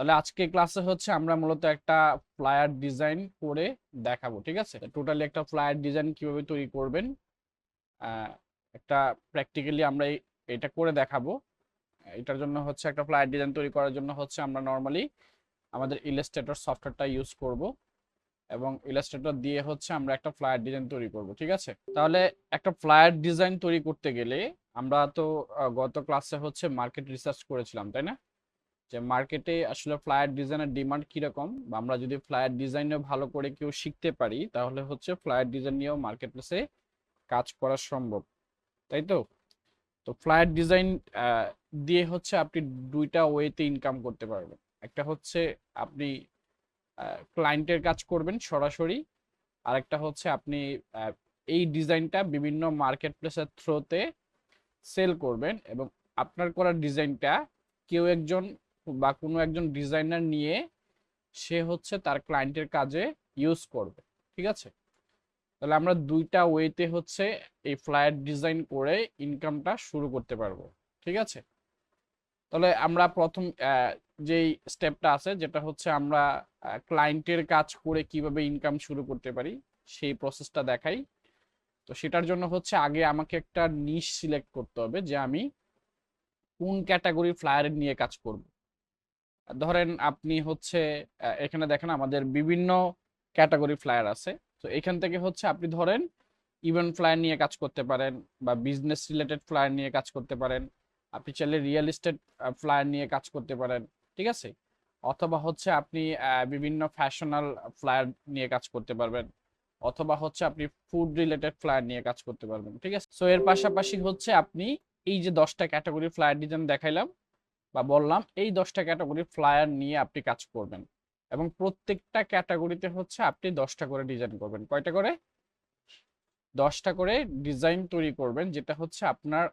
তাহলে আজকে ক্লাসে হচ্ছে আমরা মূলত একটা ফ্লায়ার ডিজাইন করে দেখাবো, ঠিক আছে? টোটালি একটা ফ্লায়ার ডিজাইন কিভাবে তৈরি করবেন আহ, একটা প্র্যাকটিক্যালি আমরা এটা করে দেখাবো। এটার জন্য হচ্ছে একটা ফ্লায়ার ডিজাইন তৈরি করার জন্য হচ্ছে আমরা নর্মালি আমাদের ইলাস্ট্রেটর সফটওয়্যারটা ইউজ করব এবং ইলাস্ট্রেটর দিয়ে হচ্ছে আমরা একটা ফ্লায়ার ডিজাইন তৈরি করব, ঠিক আছে? তাহলে একটা ফ্লায়ার ডিজাইন তৈরি করতে গেলে আমরা তো গত ক্লাসে হচ্ছে মার্কেট রিসার্চ করেছিলাম, তাই না? যে মার্কেটে আসলে ফ্লায়ার ডিজাইনের ডিমান্ড কিরকম, বা আমরা যদি ফ্লায়ার ডিজাইনও ভালো করে কেউ শিখতে পারি তাহলে হচ্ছে ফ্লায়ার ডিজাইন নিয়েও মার্কেট প্লেসে কাজ করা সম্ভব, তাই তো? তো ফ্লায়ার ডিজাইন দিয়ে হচ্ছে আপনি দুইটা ওয়েতে ইনকাম করতে পারবেন। একটা হচ্ছে আপনি ক্লায়েন্টের কাজ করবেন সরাসরি, আরেকটা হচ্ছে আপনি আহ, এই ডিজাইনটা বিভিন্ন মার্কেট প্লেসের থ্রুতে সেল করবেন এবং আপনার করা ডিজাইনটা কেউ একজন বা কোনো একজন ডিজাইনার নিয়ে সে হচ্ছে তার ক্লায়েন্টের কাজে ইউজ করবে, ঠিক আছে? তাহলে আমরা দুইটা ওয়েতে হচ্ছে এই ফ্লায়ার ডিজাইন করে ইনকামটা শুরু করতে পারবো, ঠিক আছে? তাহলে আমরা প্রথম যেই স্টেপটা আছে যেটা হচ্ছে আমরা ক্লায়েন্টের কাজ করে কিভাবে ইনকাম শুরু করতে পারি সেই প্রসেসটা দেখাই। তো সেটার জন্য হচ্ছে আগে আমাকে একটা নিশ সিলেক্ট করতে হবে যে আমি কোন ক্যাটাগরি ফ্লায়ার নিয়ে কাজ করব। ধরেন আপনি হচ্ছে এখানে দেখেন আমাদের বিভিন্ন ক্যাটাগরি ফ্লায়ার আছে। তো এখান থেকে হচ্ছে আপনি ধরেন ইভেন্ট ফ্লায়ার নিয়ে কাজ করতে পারেন, বা বিজনেস রিলেটেড ফ্লায়ার নিয়ে কাজ করতে পারেন। আপনি চাইলে রিয়েল এস্টেট ফ্লায়ার নিয়ে কাজ করতে পারেন, ঠিক আছে? অথবা হচ্ছে আপনি বিভিন্ন ফ্যাশনাল ফ্লায়ার নিয়ে কাজ করতে পারবেন, অথবা হচ্ছে আপনি ফুড রিলেটেড ফ্লায়ার নিয়ে কাজ করতে পারবেন, ঠিক আছে? সো এর পাশাপাশি হচ্ছে আপনি এই যে 10টা ক্যাটাগরি ফ্লায়ার ডিজাইন দেখাইলাম বা বললাম, এই 10টা ক্যাটাগরি ফ্লায়ার নিয়ে আপনি কাজ করবেন এবং প্রত্যেকটা ক্যাটাগরিতে হচ্ছে আপনি 10টা করে ডিজাইন করবেন। কয়টা করে? 10টা করে ডিজাইন তৈরি করবেন, যেটা হচ্ছে আপনার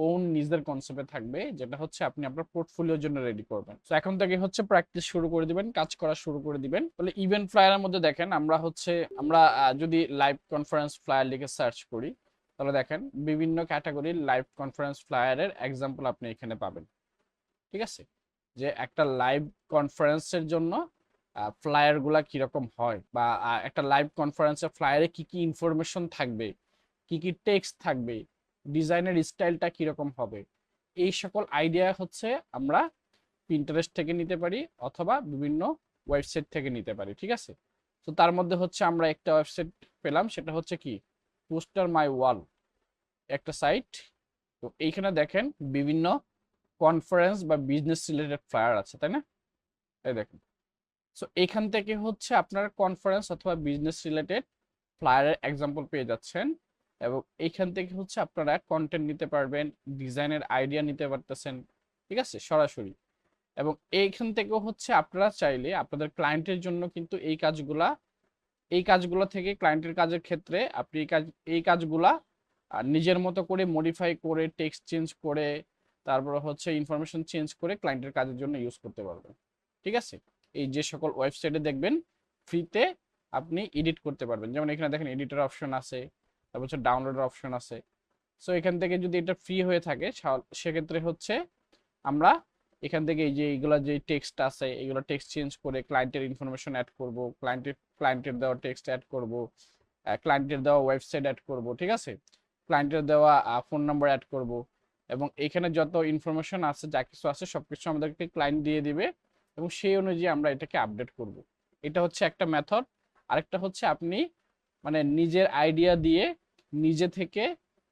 ওন নিজের কনসেপ্টে থাকবে, যেটা হচ্ছে আপনি আপনার পোর্টফোলিওর জন্য রেডি করবেন। তো এখন থেকে হচ্ছে প্র্যাকটিস শুরু করে দিবেন, কাজ করা শুরু করে দিবেন। তাহলে ইভেন্ট ফ্লায়ারের মধ্যে দেখেন আমরা যদি লাইভ কনফারেন্স ফ্লায়ার লিখে সার্চ করি তাহলে দেখেন বিভিন্ন ক্যাটাগরির লাইভ কনফারেন্স ফ্লায়ারের এক্সাম্পল আপনি এখানে পাবেন, ঠিক আছে? যে একটা লাইভ কনফারেন্সের জন্য ফ্লায়ার গুলা কিরকম হয়, বা একটা লাইভ কনফারেন্সের ফ্লায়ারে কি কি ইনফরমেশন থাকবে, কি কি টেক্সট থাকবে, ডিজাইনের স্টাইলটা কিরকম হবে, এই সকল আইডিয়া হচ্ছে আমরা পিন্টারেস্ট থেকে নিতে পারি অথবা বিভিন্ন ওয়েবসাইট থেকে নিতে পারি, ঠিক আছে? তো তার মধ্যে হচ্ছে আমরা একটা ওয়েবসাইট পেলাম, সেটা হচ্ছে কি পোস্টার মাই ওয়াল, একটা সাইট। তো এইখানে দেখেন বিভিন্ন কনফারেন্স বা বিজনেস রিলেটেড ফ্লায়ার আছে, তাই না? এই দেখেন। সো এখান থেকে হচ্ছে আপনার কনফারেন্স অথবা বিজনেস রিলেটেড ফ্লায়ারের এক্সাম্পল পেয়ে যাচ্ছেন এবং এইখান থেকে হচ্ছে আপনারা কন্টেন্ট নিতে পারবেন, ডিজাইনের আইডিয়া নিতে পারতেছেন, ঠিক আছে, সরাসরি। এবং এইখান থেকেও হচ্ছে আপনারা চাইলে আপনাদের ক্লায়েন্টের জন্য কিন্তু এই কাজগুলো থেকে ক্লায়েন্টের কাজের ক্ষেত্রে আপনি এই কাজগুলা নিজের মতো করে মডিফাই করে টেক্সট চেঞ্জ করে তারপর হচ্ছে ইনফরমেশন চেঞ্জ করে ক্লায়েন্টের কাজের জন্য ইউজ করতে পারবেন, ঠিক আছে? এই যে সকল ওয়েবসাইটে দেখবেন ফ্রিতে আপনি এডিট করতে পারবেন, যেমন এখানে দেখেন এডিটর অপশন আছে, তারপর হচ্ছে ডাউনলোডের অপশন আছে। সো এখান থেকে যদি এটা ফ্রি হয়ে থাকে সেক্ষেত্রে হচ্ছে আমরা এখান থেকে এই যে এইগুলা যে টেক্সট আছে এগুলো টেক্সট চেঞ্জ করে ক্লায়েন্টের ইনফরমেশন অ্যাড করব, ক্লায়েন্টের দেওয়া টেক্সট অ্যাড করব, ক্লায়েন্টের দেওয়া ওয়েবসাইট অ্যাড করব, ঠিক আছে? ক্লায়েন্টের দেওয়া ফোন নাম্বার অ্যাড করব এবং এখানে যত ইনফরমেশন আছে যা কিছু আছে সবকিছু আমাদেরকে ক্লায়েন্ট দিয়ে দিবে এবং সেই অনুযায়ী আমরা এটাকে আপডেট করব। এটা হচ্ছে একটা মেথড। আরেকটা হচ্ছে আপনি মানে নিজের আইডিয়া দিয়ে নিজে থেকে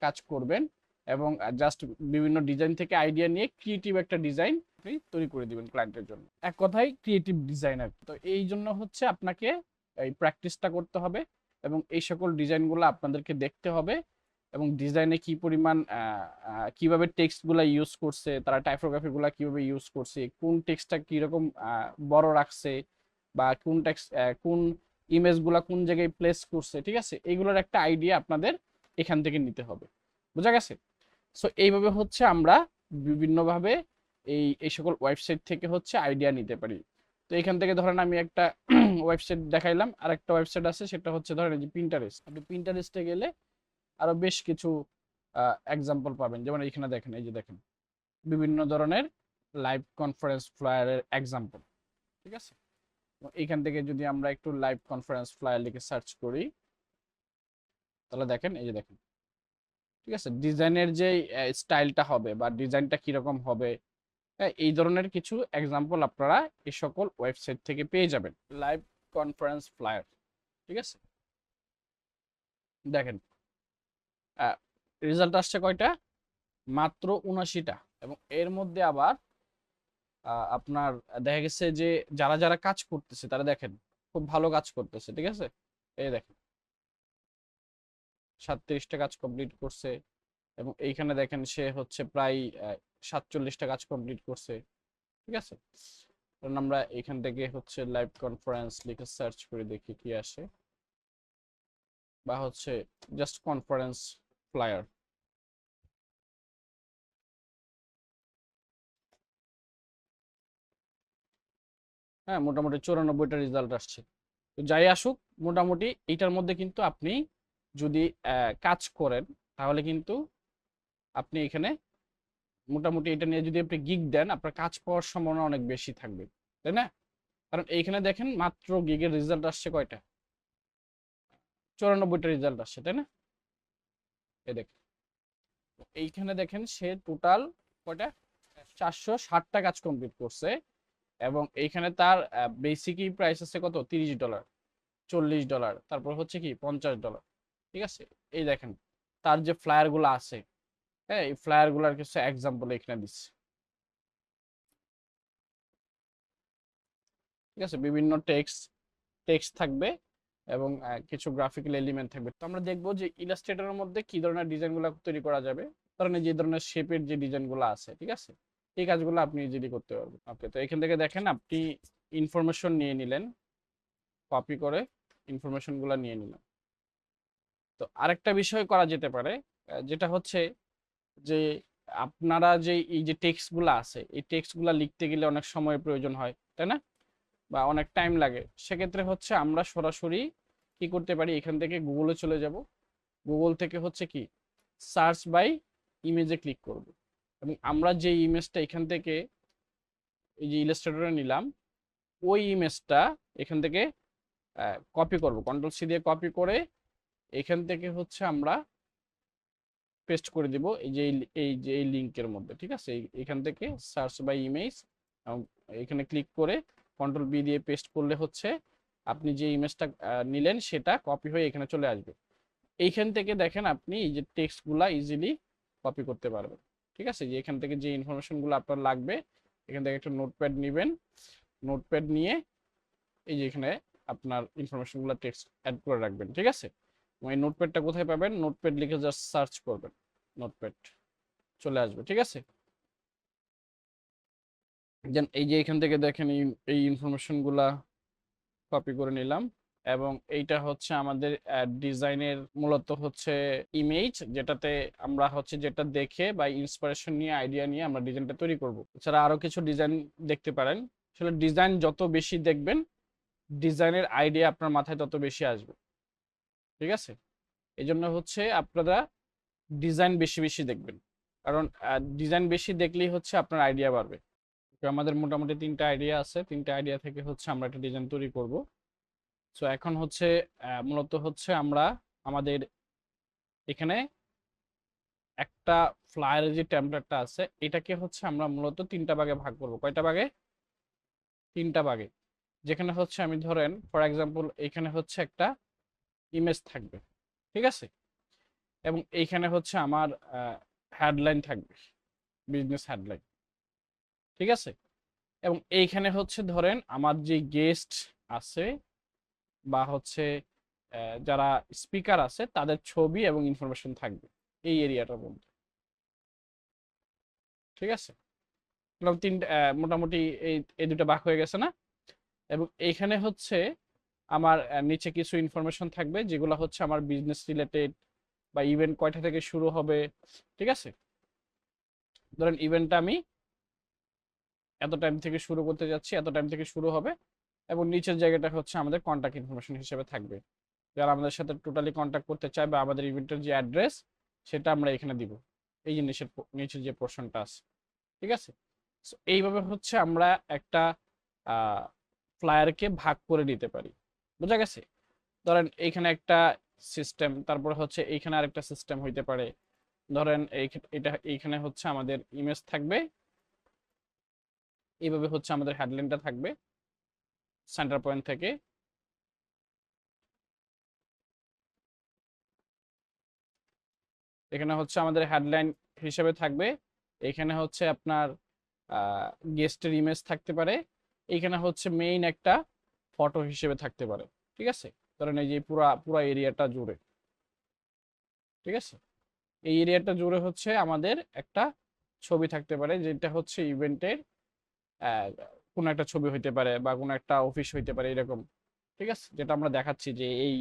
কাজ করবেন এবং জাস্ট বিভিন্ন ডিজাইন থেকে আইডিয়া নিয়ে ক্রিয়েটিভ একটা ডিজাইন আপনি তৈরি করে দিবেন ক্লায়েন্টের জন্য। এক কথায় ক্রিয়েটিভ ডিজাইনার। তো এই জন্য হচ্ছে আপনাকে এই প্র্যাকটিসটা করতে হবে এবং এই সকল ডিজাইনগুলো আপনাদেরকে দেখতে হবে এবং ডিজাইনে কি পরিমাণ কিভাবে টেক্সটগুলো ইউজ করছে, তারা টাইপোগ্রাফিগুলো কিভাবে ইউজ করছে, কোন টেক্সটটা কিরকম বড় রাখছে, বা কোন টেক্সট কোন ইমেজগুলো কোন জায়গায় প্লেস করছে, ঠিক আছে? এইগুলোর একটা আইডিয়া আপনাদের এখান থেকে নিতে হবে। বোঝা গেছে? সো এইভাবে হচ্ছে আমরা বিভিন্নভাবে এই এই সকল ওয়েবসাইট থেকে হচ্ছে আইডিয়া নিতে পারি। তো এখান থেকে ধরেন আমি একটা ওয়েবসাইট দেখাইলাম, আর একটা ওয়েবসাইট আছে সেটা হচ্ছে ধরেন এই যে পিন্টারেস্ট। আপনি পিন্টারেস্টে গেলে আরো বেশ কিছু এক্সাম্পল পাবেন, যেমন এখানে দেখেন, এই যে দেখেন বিভিন্ন ধরনের লাইভ কনফারেন্স ফ্লায়ারের এক্সাম্পল। ঠিক আছে। এইখান থেকে যদি আমরা একটু লাইভ কনফারেন্স ফ্লায়ার লিখে সার্চ করি, তাহলে দেখেন, এই যে দেখেন, ঠিক আছে, ডিজাইনের যে স্টাইলটা হবে বা ডিজাইনটা কিরকম হবে, এই ধরনের কিছু এক্সাম্পল আপনারা এই সকল ওয়েবসাইট থেকে পেয়ে যাবেন। লাইভ কনফারেন্স ফ্লায়ার, ঠিক আছে। দেখেন রেজাল্ট আসছে কয়টা, মাত্র 79টা। এবং এর মধ্যে আবার আপনার দেখা গেছে যে যারা যারা কাজ করতেছে তারা দেখেন খুব ভালো কাজ করতেছে, ঠিক আছে। এই দেখেন 37টা কাজ কমপ্লিট করছে, এবং এইখানে দেখেন সে হচ্ছে প্রায় 47টা কাজ কমপ্লিট করছে, ঠিক আছে। কারণ আমরা এখান থেকে হচ্ছে লাইভ কনফারেন্স লিখে সার্চ করে দেখি কি আসে, বা হচ্ছে জাস্ট কনফারেন্স ফ্লায়ার। হ্যাঁ, মোটামুটি 94টা রেজাল্ট আসছে। তো যাই আসুক, মোটামুটি এইটার মধ্যে কিন্তু আপনি যদি কাজ করেন, তাহলে কিন্তু আপনি এখানে মোটামুটি এটা নিয়ে যদি আপনি গিগ দেন, আপনার কাজ পাওয়ার সম্ভাবনা অনেক বেশি থাকবে, তাই না? কারণ এইখানে দেখেন মাত্র গিগের রেজাল্ট আসছে কয়টা, 94টা রেজাল্ট আসছে, তাই না? এই দেখেন, এইখানে দেখেন সে টোটাল কয়টা, 460টা কাজ কমপ্লিট করছে। এবং এইখানে তার বেসিকই প্রাইস আছে কত, $30, $40, তারপর হচ্ছে কি $50, ঠিক আছে। এই দেখেন তার যে ফ্লায়ার গুলো আছে, হ্যাঁ, এই ফ্লায়ার গুলার কিছু এক্সাম্পল এখানে দিচ্ছে, ঠিক আছে। বিভিন্ন টেক্সট টেক্সট থাকবে এবং কিছু গ্রাফিক্যাল এলিমেন্ট থাকবে। তো আমরা দেখবো যে ইলাস্ট্রেটরের মধ্যে কি ধরনের ডিজাইনগুলো তৈরি করা যাবে, কারণ যে ধরনের শেপের যে ডিজাইনগুলো আছে, ঠিক আছে, এই কাজগুলো আপনি ইজিলি করতে পারবেন। ওকে, তো এখান থেকে দেখেন আপনি ইনফরমেশন নিয়ে নিলেন, কপি করে ইনফরমেশনগুলো নিয়ে নিলাম। তো আরেকটা বিষয় করা যেতে পারে, যেটা হচ্ছে যে আপনারা যে এই যে টেক্সটগুলো আছে, এই টেক্সটগুলো লিখতে গেলে অনেক সময় প্রয়োজন হয়, তাই না, বা অনেক টাইম লাগে। সেক্ষেত্রে হচ্ছে আমরা সরাসরি কি করতে পারি, এখান থেকে গুগলে চলে যাব, গুগল থেকে হচ্ছে কি সার্চ বাই ইমেজে ক্লিক করব, এবং আমরা যে ইমেজটা এখান থেকে এই যে ইলাস্ট্রেটরে নিলাম, ওই ইমেজটা এখান থেকে কপি করব, কন্ট্রোল-সি দিয়ে কপি করে এখান থেকে হচ্ছে আমরা পেস্ট করে দিব এই লিংকের মধ্যে, ঠিক আছে। এখান থেকে সার্চ বাই ইমেজ, এখানে ক্লিক করে কন্ট্রোল-বি দিয়ে পেস্ট করলে হচ্ছে আপনি যে ইমেজটা নিলেন সেটা কপি হয়ে এখানে চলে আসবে। এইখান থেকে দেখেন আপনি এই যে টেক্সটগুলা ইজিলি কপি করতে পারবেন, ঠিক আছে। যে এখান থেকে যে ইনফরমেশনগুলো আপনার লাগবে, এখান থেকে একটা নোটপ্যাড নেবেন, নোটপ্যাড নিয়ে এই যে এখানে আপনার ইনফরমেশনগুলো টেক্সট অ্যাড করে রাখবেন, ঠিক আছে। এই নোটপ্যাডটা কোথায় পাবেন, নোটপ্যাড লিখে জাস্ট সার্চ করবেন, নোটপ্যাড চলে আসবে, ঠিক আছে। যেন এই যে এখান থেকে দেখেন এই ইনফরমেশনগুলা কপি করে নিলাম, এবং এইটা হচ্ছে আমাদের ডিজাইনের মূলত হচ্ছে ইমেজ, যেটাতে আমরা হচ্ছে যেটা দেখে বা ইন্সপিরেশন নিয়ে আইডিয়া নিয়ে আমরা ডিজাইনটা তৈরি করব। এছাড়া আরো কিছু ডিজাইন দেখতে পারেন। আসলে ডিজাইন যত বেশি দেখবেন, ডিজাইনের আইডিয়া আপনার মাথায় তত বেশি আসবে, ঠিক আছে। এই জন্য হচ্ছে আপনারা ডিজাইন বেশি বেশি দেখবেন, কারণ ডিজাইন বেশি দেখলেই হচ্ছে আপনার আইডিয়া বাড়বে। তো আমাদের মোটামুটি 3টা আইডিয়া আছে, 3টা আইডিয়া থেকে হচ্ছে আমরা একটা ডিজাইন তৈরি করব। সো এখন হচ্ছে মূলত হচ্ছে আমরা আমাদের এখানে একটা ফ্লায়ারের যে টেমপ্লেটটা আছে, এটাকে হচ্ছে আমরা মূলত 3টা ভাগে ভাগ করব। কয়টা ভাগে, 3টা ভাগে। যেখানে হচ্ছে আমি ধরেন ফর এক্সাম্পল এখানে হচ্ছে একটা ইমেজ থাকবে, ঠিক আছে, এবং এইখানে হচ্ছে আমার হেডলাইন থাকবে, বিজনেস হেডলাইন, ঠিক আছে। এবং এইখানে হচ্ছে ধরেন আমার যে গেস্ট আছে বা হচ্ছে যারা স্পিকার আছে তাদের ছবি এবং ইনফরমেশন থাকবে এই এরিয়াটার মধ্যে, ঠিক আছে। তিনটা মোটামুটি এই এই দুটো ভাগ হয়ে গেছে না। এবং এইখানে হচ্ছে আমার নিচে কিছু ইনফরমেশন থাকবে যেগুলো হচ্ছে আমার বিজনেস রিলেটেড, বা ইভেন্ট কয়টা থেকে শুরু হবে, ঠিক আছে। ধরেন ইভেন্টটা আমি এত টাইম থেকে শুরু করতে যাচ্ছি, এত টাইম থেকে শুরু হবে, এবং নিচের জায়গাটা হচ্ছে আমাদের কন্ট্যাক্ট ইনফরমেশন হিসেবে থাকবে, যারা আমাদের সাথে টোটালি কন্ট্যাক্ট করতে চায় বা আমাদের ইভেন্টের যে অ্যাড্রেস সেটা আমরা এখানে দিব, এই জিনিসের নিচের যে পোর্শনটা আছে, ঠিক আছে। এইভাবে হচ্ছে আমরা একটা ফ্লায়ারকে ভাগ করে দিতে পারি। বোঝা গেছে? ধরেন এইখানে একটা সিস্টেম, তারপরে হচ্ছে এইখানে আরেকটা সিস্টেম হইতে পারে। ধরেন এটা এইখানে হচ্ছে আমাদের ইমেজ থাকবে, এইভাবে হচ্ছে আমাদের হেডলাইনটা থাকবে সেন্টার পয়েন্ট থেকে। এখানে হচ্ছে আমাদের হেডলাইন হিসেবে থাকবে, এখানে হচ্ছে আপনার গেস্টের ইমেজ থাকতে পারে, এইখানে হচ্ছে মেইন একটা ফটো হিসেবে থাকতে পারে। ঠিক আছে? ধরেন এই যে পুরা পুরা এরিয়াটা জুড়ে, ঠিক আছে, এই এরিয়াটা জুড়ে হচ্ছে আমাদের একটা ছবি থাকতে পারে, যেটা হচ্ছে ইভেন্টের কোনো একটা ছবি হইতে পারে বা কোনো একটা অফিস হইতে পারে এরকম। ঠিক আছে? যেটা আমরা দেখাচ্ছি যে এই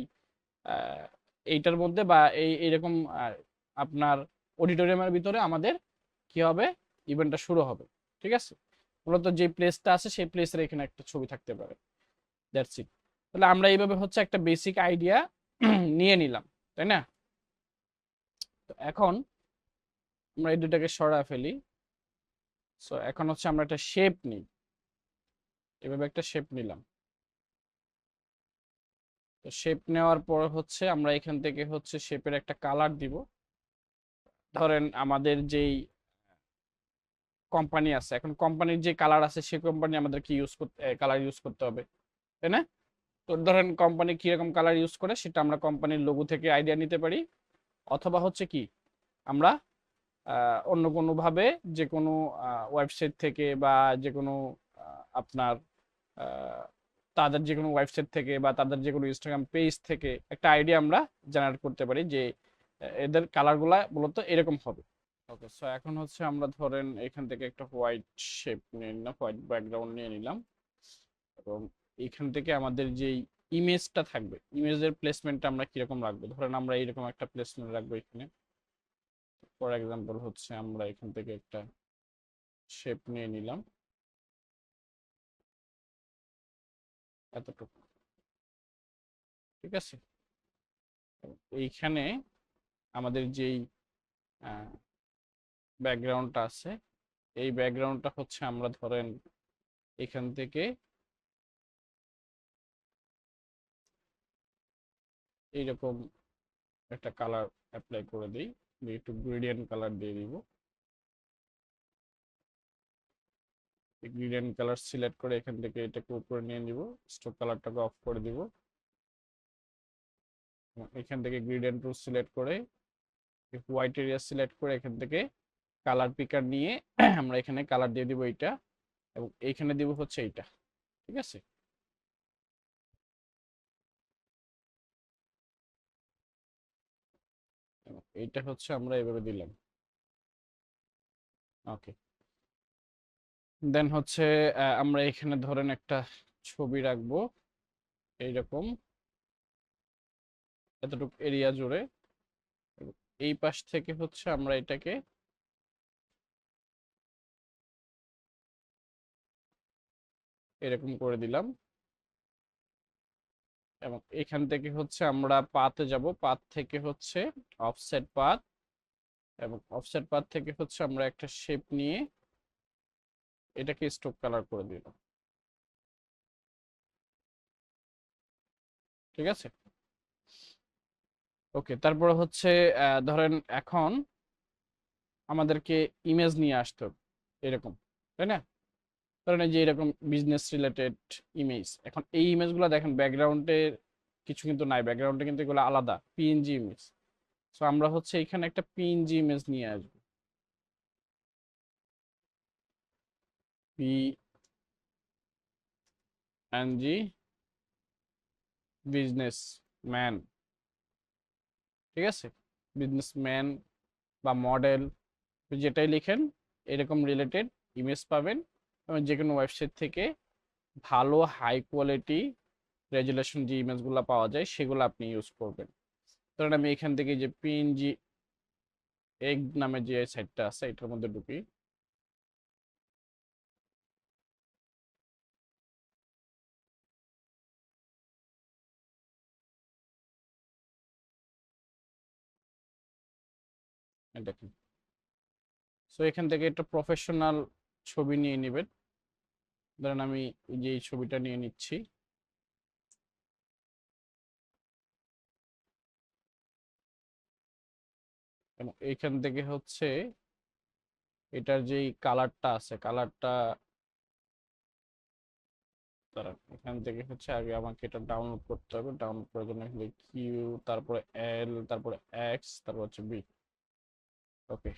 আহ, এইটার মধ্যে বা এইরকম আপনার অডিটোরিয়ামের ভিতরে আমাদের কি হবে, ইভেন্টটা শুরু হবে। ঠিক আছে? মূলত যে প্লেসটা আছে সেই প্লেসের এখানে একটা ছবি থাকতে পারে। That's it. তাহলে আমরা এইভাবে হচ্ছে একটা বেসিক আইডিয়া নিয়ে নিলাম, তাই না? তো এখন আমরা এই দুটাকে সরা ফেলি। সো এখন হচ্ছে আমরা একটা শেপ নিই, এভাবে একটা শেপ নিলাম। তো শেপ নেওয়ার পর হচ্ছে আমরা এখান থেকে হচ্ছে শেপের একটা কালার দিব। ধরেন আমাদের যেই কোম্পানি আছে, এখন কোম্পানির যে কালার আছে সেই কোম্পানি আমাদের কি ইউজ করতে, কালার ইউজ করতে হবে, তাই না? তো ধরেন কোম্পানি কিরকম কালার ইউজ করে সেটা আমরা কোম্পানির লোগো থেকে আইডিয়া নিতে পারি, অথবা হচ্ছে কি আমরা অন্য কোনো ভাবে যে কোনো ওয়েবসাইট থেকে বা যে কোনো আপনার আহ, তাদের যে কোনো ওয়েবসাইট থেকে বা তাদের যে কোনো ইনস্টাগ্রাম পেজ থেকে একটা আইডিয়া আমরা জেনারেট করতে পারি যে এদের কালারগুলা মূলত এরকম হবে। ওকে, সো এখন হচ্ছে আমরা ধরেন এখান থেকে একটা হোয়াইট শেপ নিয়ে নিলাম, হোয়াইট ব্যাকগ্রাউন্ড নিয়ে নিলাম, এবং এখান থেকে আমাদের যেই ইমেজটা থাকবে, ইমেজের প্লেসমেন্টটা আমরা কিরকম রাখবো, ধরেন আমরা এইরকম একটা প্লেসমেন্ট রাখবো এখানে। ফর এক্সাম্পল হচ্ছে আমরা এখান থেকে একটা শেপ নিয়ে নিলাম এতটুকু। ঠিক আছে? এইখানে আমাদের যেই ব্যাকগ্রাউন্ডটা আছে, এই ব্যাকগ্রাউন্ডটা হচ্ছে আমরা ধরেন এখান থেকে এইরকম একটা কালার অ্যাপ্লাই করে দিই, একটু গ্রেডিয়েন্ট কালার দিয়ে দিব। গ্রেডিয়েন্ট কালার সিলেক্ট করে এখান থেকে এটাকে উপরে নিয়ে নিব, স্ট্রোক কালারটাকে অফ করে দিব। এখান থেকে গ্রেডিয়েন্ট টুল সিলেক্ট করে হোয়াইট এরিয়া সিলেক্ট করে এখান থেকে কালার পিকার নিয়ে আমরা এখানে কালার দিয়ে দিব এইটা, এবং এইখানে দিব হচ্ছে এইটা। ঠিক আছে? এইটা হচ্ছে আমরা এভাবে দিলাম। ওকে, দেন হচ্ছে আমরা এখানে ধরেন একটা ছবি রাখবো এইরকম এতটুকু এরিয়া জুড়ে। এই পাশ থেকে হচ্ছে আমরা এটাকে এরকম করে দিলাম, এবং এখান থেকে হচ্ছে আমরা পাতে যাব, পাত থেকে হচ্ছে অফসেট পাত, এবং অফসেট পাত থেকে হচ্ছে আমরা একটা শেপ নিয়ে এটাকে স্ট্রোক কালার করে দিলাম। ঠিক আছে? ওকে, তারপরে হচ্ছে ধরেন এখন আমাদেরকে ইমেজ নিয়ে আসতে হবে এরকম, তাই না? ধরেন এই যে এরকম বিজনেস রিলেটেড ইমেজ, এখন এই ইমেজগুলো দেখেন ব্যাকগ্রাউন্ডে কিছু কিন্তু নাই, ব্যাকগ্রাউন্ডে কিন্তু এগুলো আলাদা পিএনজি ইমেজ। সো আমরা হচ্ছে এখানে একটা পিএনজি ইমেজ নিয়ে আসবো, পিএনজি বিজনেস ম্যান। ঠিক আছে? বিজনেসম্যান বা মডেল, যেটাই লিখেন এরকম রিলেটেড ইমেজ পাবেন, এবং যে কোনো ওয়েবসাইট থেকে ভালো হাই কোয়ালিটি রেজুলেশন যে ইমেজগুলো পাওয়া যায় সেগুলো আপনি ইউজ করবেন। ধরেন আমি এখান থেকে যে পিএনজি এগ নামে যে সাইটটা আছে এটার মধ্যে ঢুকি। দেখেন, সো এখান থেকে একটা প্রফেশনাল ছবি নিয়ে নেবেন, ধরেন আমি এই যে এই ছবিটা নিয়ে নিচ্ছি, এবং এইখান থেকে হচ্ছে এটার যেই কালারটা আছে, কালারটা দাঁড়ান, এখান থেকে হচ্ছে আগে আমাকে এটা ডাউনলোড করতে হবে। ডাউনলোড করার জন্য এখানে কিউ, তারপরে এল, তারপরে এক্স, তারপর হচ্ছে বি। ওকে,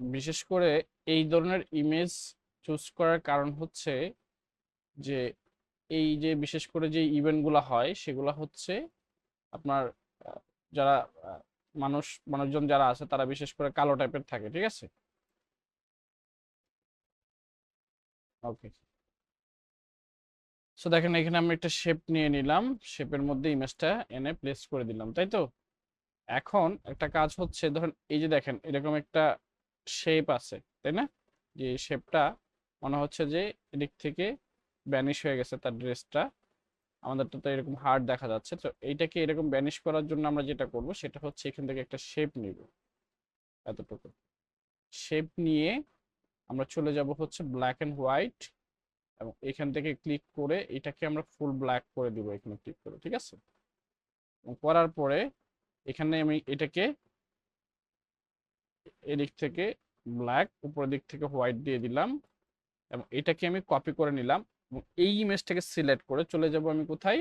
বিশেষ করে এই ধরনের ইমেজ চুজ করার কারণ হচ্ছে যে এই যে বিশেষ করে যে ইভেন্টগুলো হয় সেগুলো হচ্ছে আপনার আহ, যারা আহ, মানুষজন যারা আছে তারা বিশেষ করে কালো টাইপের থাকে, ঠিক আছে? ওকে, সো দেখেন এখানে আমি একটা শেপ নিয়ে নিলাম, শেপের মধ্যে ইমেজটা এনে প্লেস করে দিলাম, তাই তো? এখন একটা কাজ হচ্ছে, ধরেন এই যে দেখেন এরকম একটা শেপ আছে, তাই না? যে শেপটা মনে হচ্ছে যে এদিক থেকে ভ্যানিশ হয়ে গেছে তার ড্রেসটা, আমাদেরটা তো এরকম হার্ড দেখা যাচ্ছে। তো এইটাকে এরকম ভ্যানিশ করার জন্য আমরা যেটা করব সেটা হচ্ছে এখান থেকে একটা শেপ নিব, এতটুকু শেপ নিয়ে আমরা চলে যাব হচ্ছে ব্ল্যাক এন্ড হোয়াইট, এবং এখান থেকে ক্লিক করে এটাকে আমরা ফুল ব্ল্যাক করে দিব এখানে ক্লিক করে, ঠিক আছে? এবং করার পরে এখানে আমি এটাকে এদিক থেকে ব্ল্যাক, উপরের দিক থেকে হোয়াইট দিয়ে দিলাম, এবং এটাকে আমি কপি করে নিলাম, এবং এই ইমেজটাকে সিলেক্ট করে চলে যাব আমি কোথায়,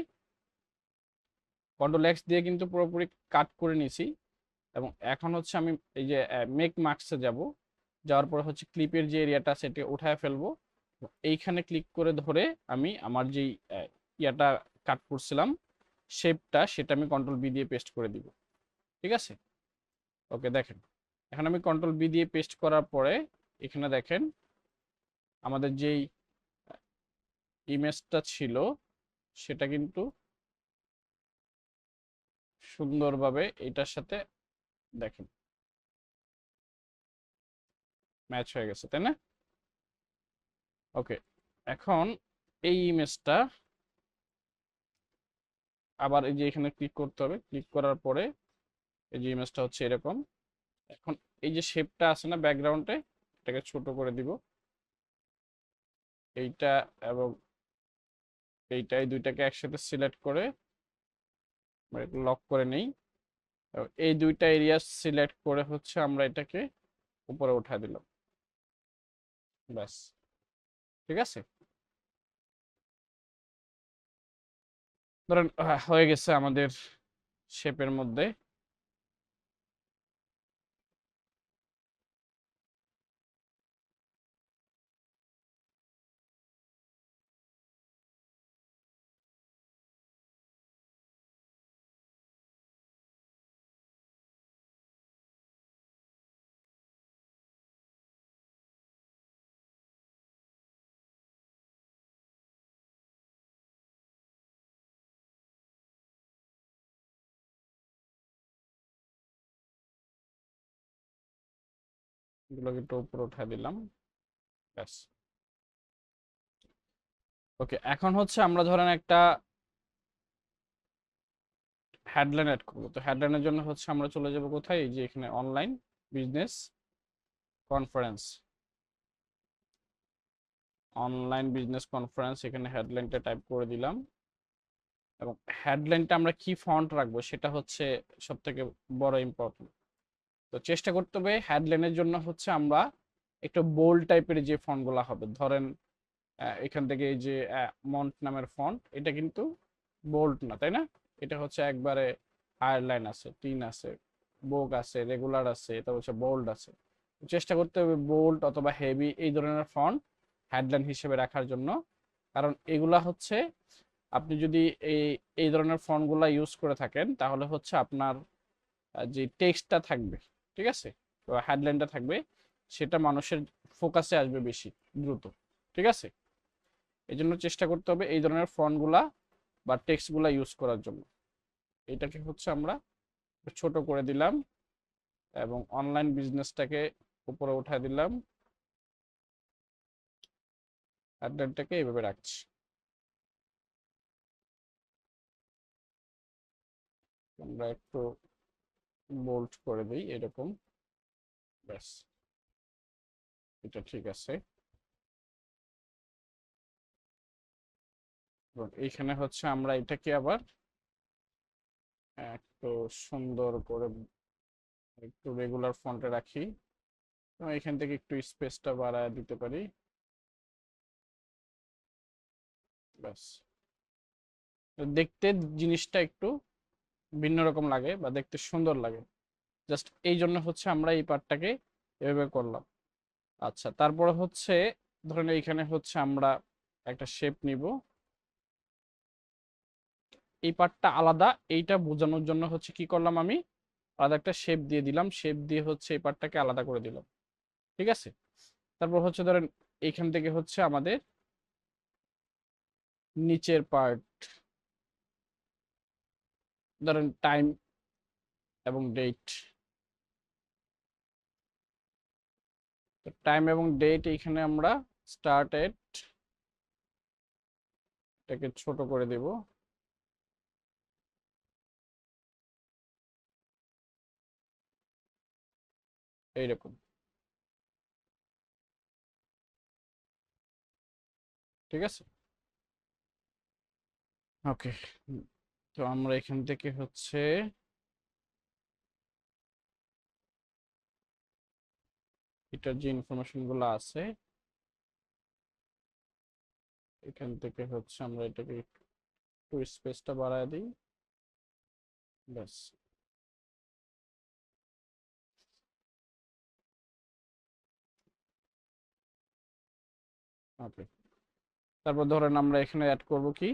কন্ট্রোল এক্স দিয়ে কিন্তু পুরোপুরি কাট করে নিছি। এবং এখন হচ্ছে আমি এই যে মেক মার্কসে যাব, যাওয়ার পরে হচ্ছে ক্লিপের যে এরিয়াটা সেটা উঠায় ফেলবো। এইখানে ক্লিক করে ধরে আমি আমার যেই ইয়াটা কাট করছিলাম শেপটা, সেটা আমি কন্ট্রোল বি দিয়ে পেস্ট করে দিব, ঠিক আছে? ওকে, দেখেন এখন আমি কন্ট্রোল বি দিয়ে পেস্ট করার পরে এখানে দেখেন আমাদের যেই ইমেজটা ছিল সেটা কিন্তু সুন্দরভাবে এটার সাথে দেখেন ম্যাচ হয়ে গেছে, তাই না? ওকে, এখন এই ইমেজটা আবার এই যে এখানে ক্লিক করতে হবে, ক্লিক করার পরে এই যে ইমেজটা হচ্ছে এরকম। এখন এই যে শেপটা আছে না ব্যাকগ্রাউন্ডে, এটাকে ছোট করে দিব, এইটা এবং এইটা, এই দুইটাকে একসাথে সিলেক্ট করে লক করে নেই। এই দুইটা এরিয়া সিলেক্ট করে হচ্ছে আমরা এটাকে উপরে উঠা দিলাম, ব্যাস, ঠিক আছে? ধরেন হয়ে গেছে আমাদের শেপের মধ্যে। এগুলোকে একটু উপরে উঠা দিলাম, ব্যাস। ওকে, এখন হচ্ছে আমরা ধরেন একটা হেডলাইন অ্যাড করবো। তো হেডলাইনের জন্য হচ্ছে আমরা চলে যাব কোথায়, এই যে এখানে online business conference, online business conference, এখানে হেডলাইনটা টাইপ করে দিলাম। এবং হেডলাইনটা আমরা কি ফন্ট রাখবো সেটা হচ্ছে সব থেকে বড় ইম্পর্টেন্ট। তো চেষ্টা করতে হবে হেডলাইনের জন্য হচ্ছে আমরা একটু বোল্ড টাইপের যে ফন্টগুলো হবে, ধরেন এখান থেকে এই যে মন্ট নামের ফন্ট, এটা কিন্তু বোল্ড না, তাই না? এটা হচ্ছে একবারে আয়ারলাইন আছে, টিন আছে, বোক আছে, রেগুলার আছে, এটা হচ্ছে বোল্ড আছে। চেষ্টা করতে হবে বোল্ড অথবা হেভি এই ধরনের ফন্ট হেডলাইন হিসেবে রাখার জন্য। কারণ এগুলা হচ্ছে আপনি যদি এই এই ধরনের ফন্টগুলা ইউজ করে থাকেন তাহলে হচ্ছে আপনার যে টেক্সটটা থাকবে, ঠিক আছে, তো হেডলাইনটা থাকবে, সেটা মানুষের ফোকাসে আসবে বেশি দ্রুত, ঠিক আছে? এই জন্য চেষ্টা করতে হবে এই ধরনের ফন্টগুলা বা টেক্সটগুলা ইউজ করার জন্য। এটাকে হচ্ছে আমরা ছোট করে দিলাম, এবং অনলাইন বিজনেসটাকে উপরে উঠায় দিলাম, হেডলাইনটাকে এইভাবে রাখছি। আমরা একটু বোল্ড করে দিই এরকম, ব্যাস। এটা ঠিক আছে। এবং এইখানে হচ্ছে আমরা এটাকে আবার একটু সুন্দর করে একটু রেগুলার ফন্টে রাখি এবং এখান থেকে একটু স্পেসটা বাড়ায় দিতে পারি। ব্যাস, দেখতে জিনিসটা একটু ভিন্ন রকম লাগে বা দেখতে সুন্দর লাগে। জাস্ট এই জন্য হচ্ছে আমরা এই পার্টটাকে এভাবে করলাম। আচ্ছা, তারপরে হচ্ছে ধরেন এইখানে হচ্ছে আমরা একটা শেপ নিব, এই পার্টটা আলাদা, এইটা বোঝানোর জন্য হচ্ছে কি করলাম আমি, আলাদা একটা শেপ দিয়ে দিলাম, শেপ দিয়ে হচ্ছে এই পার্টটাকে আলাদা করে দিলাম। ঠিক আছে, তারপর হচ্ছে ধরেন এইখান থেকে হচ্ছে আমাদের নিচের পার্ট, ধরেন টাইম এবং ডেট। টাইম এবং ডেট এইখানে আমরা স্টার্ট এট এটাকে ছোট করে দেব, এইরকম। ঠিক আছে, ওকে। তো আমরা এখান থেকে হচ্ছে এটার যে ইনফরমেশন গুলো আছে এখান থেকে হচ্ছে আমরা এটাকে একটু স্পেসটা বাড়ায় দিই, ব্যাস। ওকে, তারপর ধরেন আমরা এখানে অ্যাড করব কি,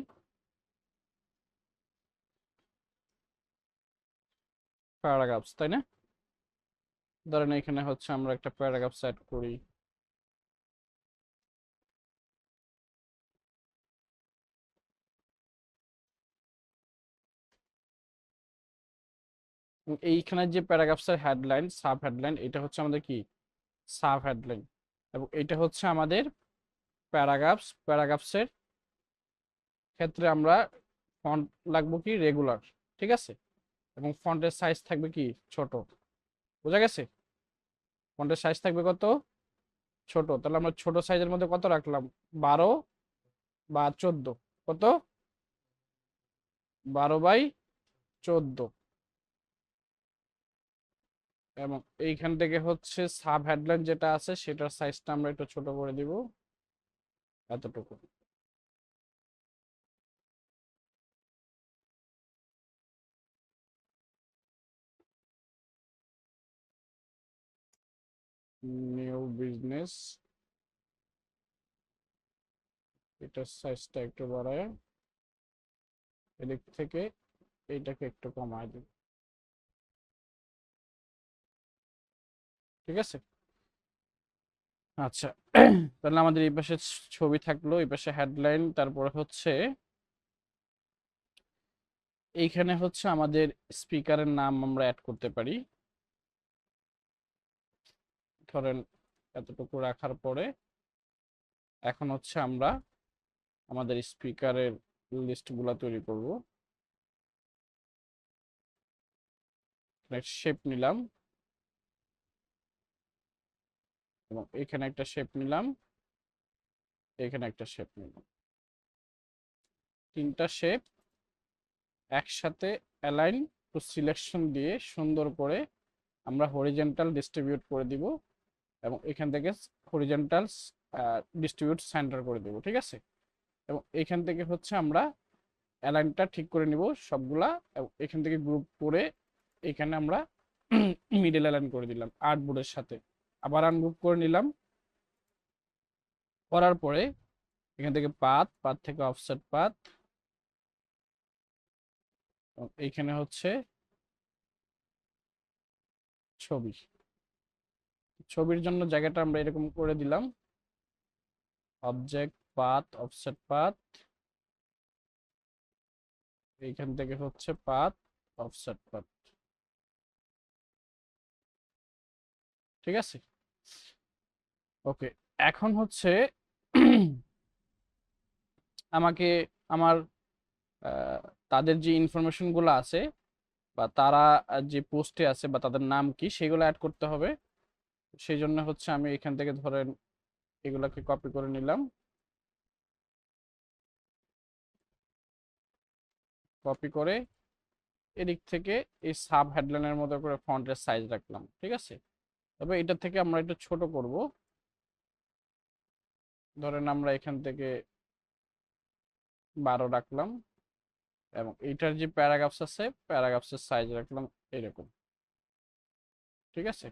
প্যারাগ্রাফস, তাই না? ধরেন এখানে হচ্ছে আমরা একটা প্যারাগ্রাফস অ্যাড করি। এইখানে যে প্যারাগ্রাফসের হেডলাইন, সাব হেডলাইন, এটা হচ্ছে আমাদের কি, সাব হেডলাইন। এবং এটা হচ্ছে আমাদের প্যারাগ্রাফস। প্যারাগ্রাফসের ক্ষেত্রে আমরা ফন্ট লাগবো কি, রেগুলার। ঠিক আছে, এবং ফন্টের সাইজ থাকবে কি, ছোট। বোঝা গেছে? ফন্টের সাইজ থাকবে কত, ছোট। তাহলে আমরা ছোট সাইজের মধ্যে কত রাখলাম, 12 বা 14। কত, 12/14। এবং এইখান থেকে হচ্ছে সাব হেডলাইন যেটা আছে সেটার সাইজটা আমরা একটু ছোট করে দিব, এতটুকু। নিউ বিজনেস, এটার সাইজটা একটু বাড়ায়, এদিক থেকে এইটাকে একটু কমায় দিই। ঠিক আছে, আচ্ছা। তাহলে আমাদের এই পাশে ছবি থাকলো, এই পাশে হেডলাইন, তারপরে হচ্ছে এইখানে হচ্ছে আমাদের স্পিকারের নাম আমরা অ্যাড করতে পারি। ধরেন এতটুকু রাখার পরে এখন হচ্ছে আমরা আমাদের স্পিকারের লিস্টগুলা তৈরি করব। শেপ নিলাম এবং এখানে একটা শেপ নিলাম, এখানে একটা শেপ নিলাম, তিনটা শেপ একসাথে অ্যালাইন টু সিলেকশন দিয়ে সুন্দর করে আমরা হরিজন্টাল ডিস্ট্রিবিউট করে দিব এবং এখান থেকে হরিজন্টাল ডিস্ট্রিবিউট সেন্টার করে দেব। ঠিক আছে, এবং এখান থেকে হচ্ছে আমরা অ্যালাইনটা ঠিক করে নিব সবগুলা, এবং এখান থেকে গ্রুপ করে এখানে আমরা মিডল অ্যালাইন করে দিলাম আর্টবোর্ডের সাথে। আবার আনগ্রুপ করে নিলাম, করার পরে এখান থেকে পাথ, পাথ থেকে অফসেট পাথ, এইখানে হচ্ছে ছবি। ছবির জন্য জায়গাটা আমরা এরকম করে দিলাম, অবজেক্ট পাথ, অফসেট পাথ, এইখান থেকে হচ্ছে পাথ, অফসেট পাথ। ঠিক আছে, ওকে। এখন হচ্ছে আমাকে আমার আহ, তাদের যে ইনফরমেশন গুলো আছে বা তারা যে পোস্টে আছে বা তাদের নাম কি সেগুলো অ্যাড করতে হবে। সেই জন্য হচ্ছে আমি এখান থেকে ধরেন এগুলাকে কপি করে নিলাম, কপি করে এদিক থেকে এই সাব হেডলাইনের মতো করে ফন্টের সাইজ রাখলাম, ঠিক আছে। তবে এটা থেকে আমরা একটু ছোট করব, ধরেন আমরা এখান থেকে 12 রাখলাম, এবং এইটার যে প্যারাগ্রাফস আছে প্যারাগ্রাফসের সাইজ রাখলাম এরকম, ঠিক আছে।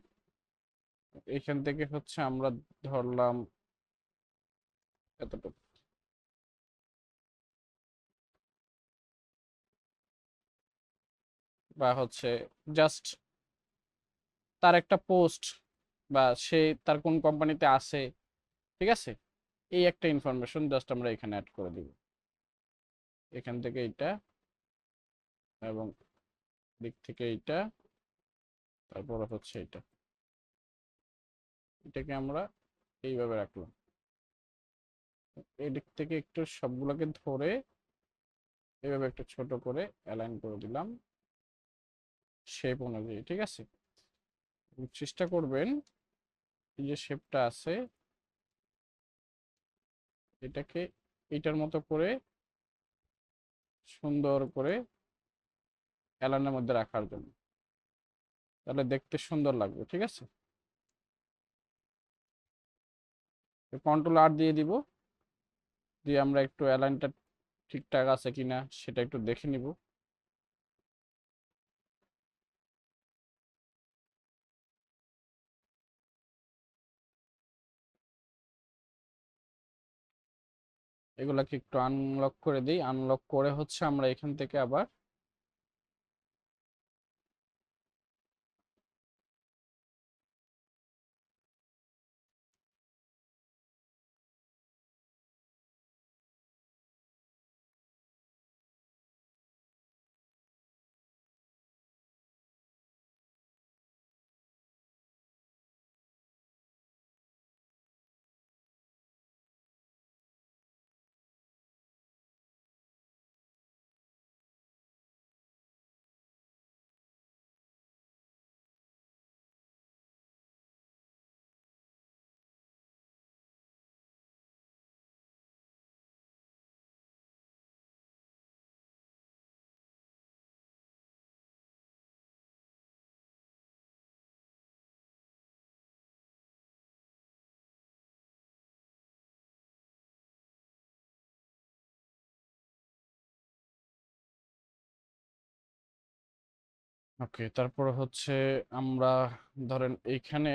এখান থেকে হচ্ছে আমরা ধরলাম এতটুকু, বা হচ্ছে জাস্ট তার একটা পোস্ট বা সে তার কোন কোম্পানিতে আছে, ঠিক আছে, এই একটা ইনফরমেশন জাস্ট আমরা এখানে অ্যাড করে দিব। এখান থেকে এইটা, এবং দিক থেকে এইটা, তারপর হচ্ছে এটা, এটাকে আমরা এইভাবে রাখলাম। এই দিক থেকে একটু সবগুলোকে ধরে এইভাবে একটু ছোট করে অ্যালাইন করে দিলাম শেপ অনুযায়ী, ঠিক আছে। চেষ্টা করবেন এই যে শেপটা আছে এটাকে এইটার মতো করে সুন্দর করে অ্যালাইনের মধ্যে রাখার জন্য, তাহলে দেখতে সুন্দর লাগবে, ঠিক আছে। কন্ট্রোল আর দিয়ে দিব, দিয়ে আমরা একটু অ্যালাইনটা ঠিকঠাক আছে কিনা সেটা একটু দেখে নিব। এগুলাকে একটু আনলক করে দিই, আনলক করে হচ্ছে আমরা এখান থেকে আবার ওকে। তারপর হচ্ছে আমরা ধরেন এইখানে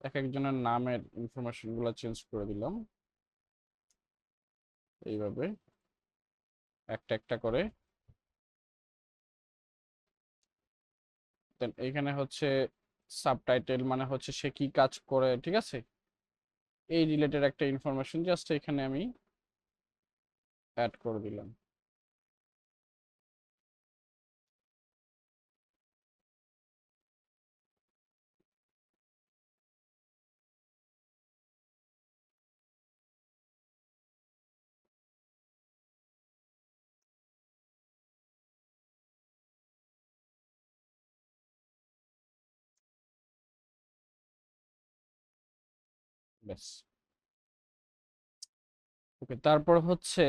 এক একজনের নামের ইনফরমেশন গুলো চেঞ্জ করে দিলাম এইভাবে একটা একটা করে। দেন এইখানে হচ্ছে সাবটাইটেল, মানে হচ্ছে সে কি কাজ করে, ঠিক আছে, এই রিলেটেড একটা ইনফরমেশন জাস্ট এখানে আমি অ্যাড করে দিলাম। ব্যাস। ওকে। তারপর হচ্ছে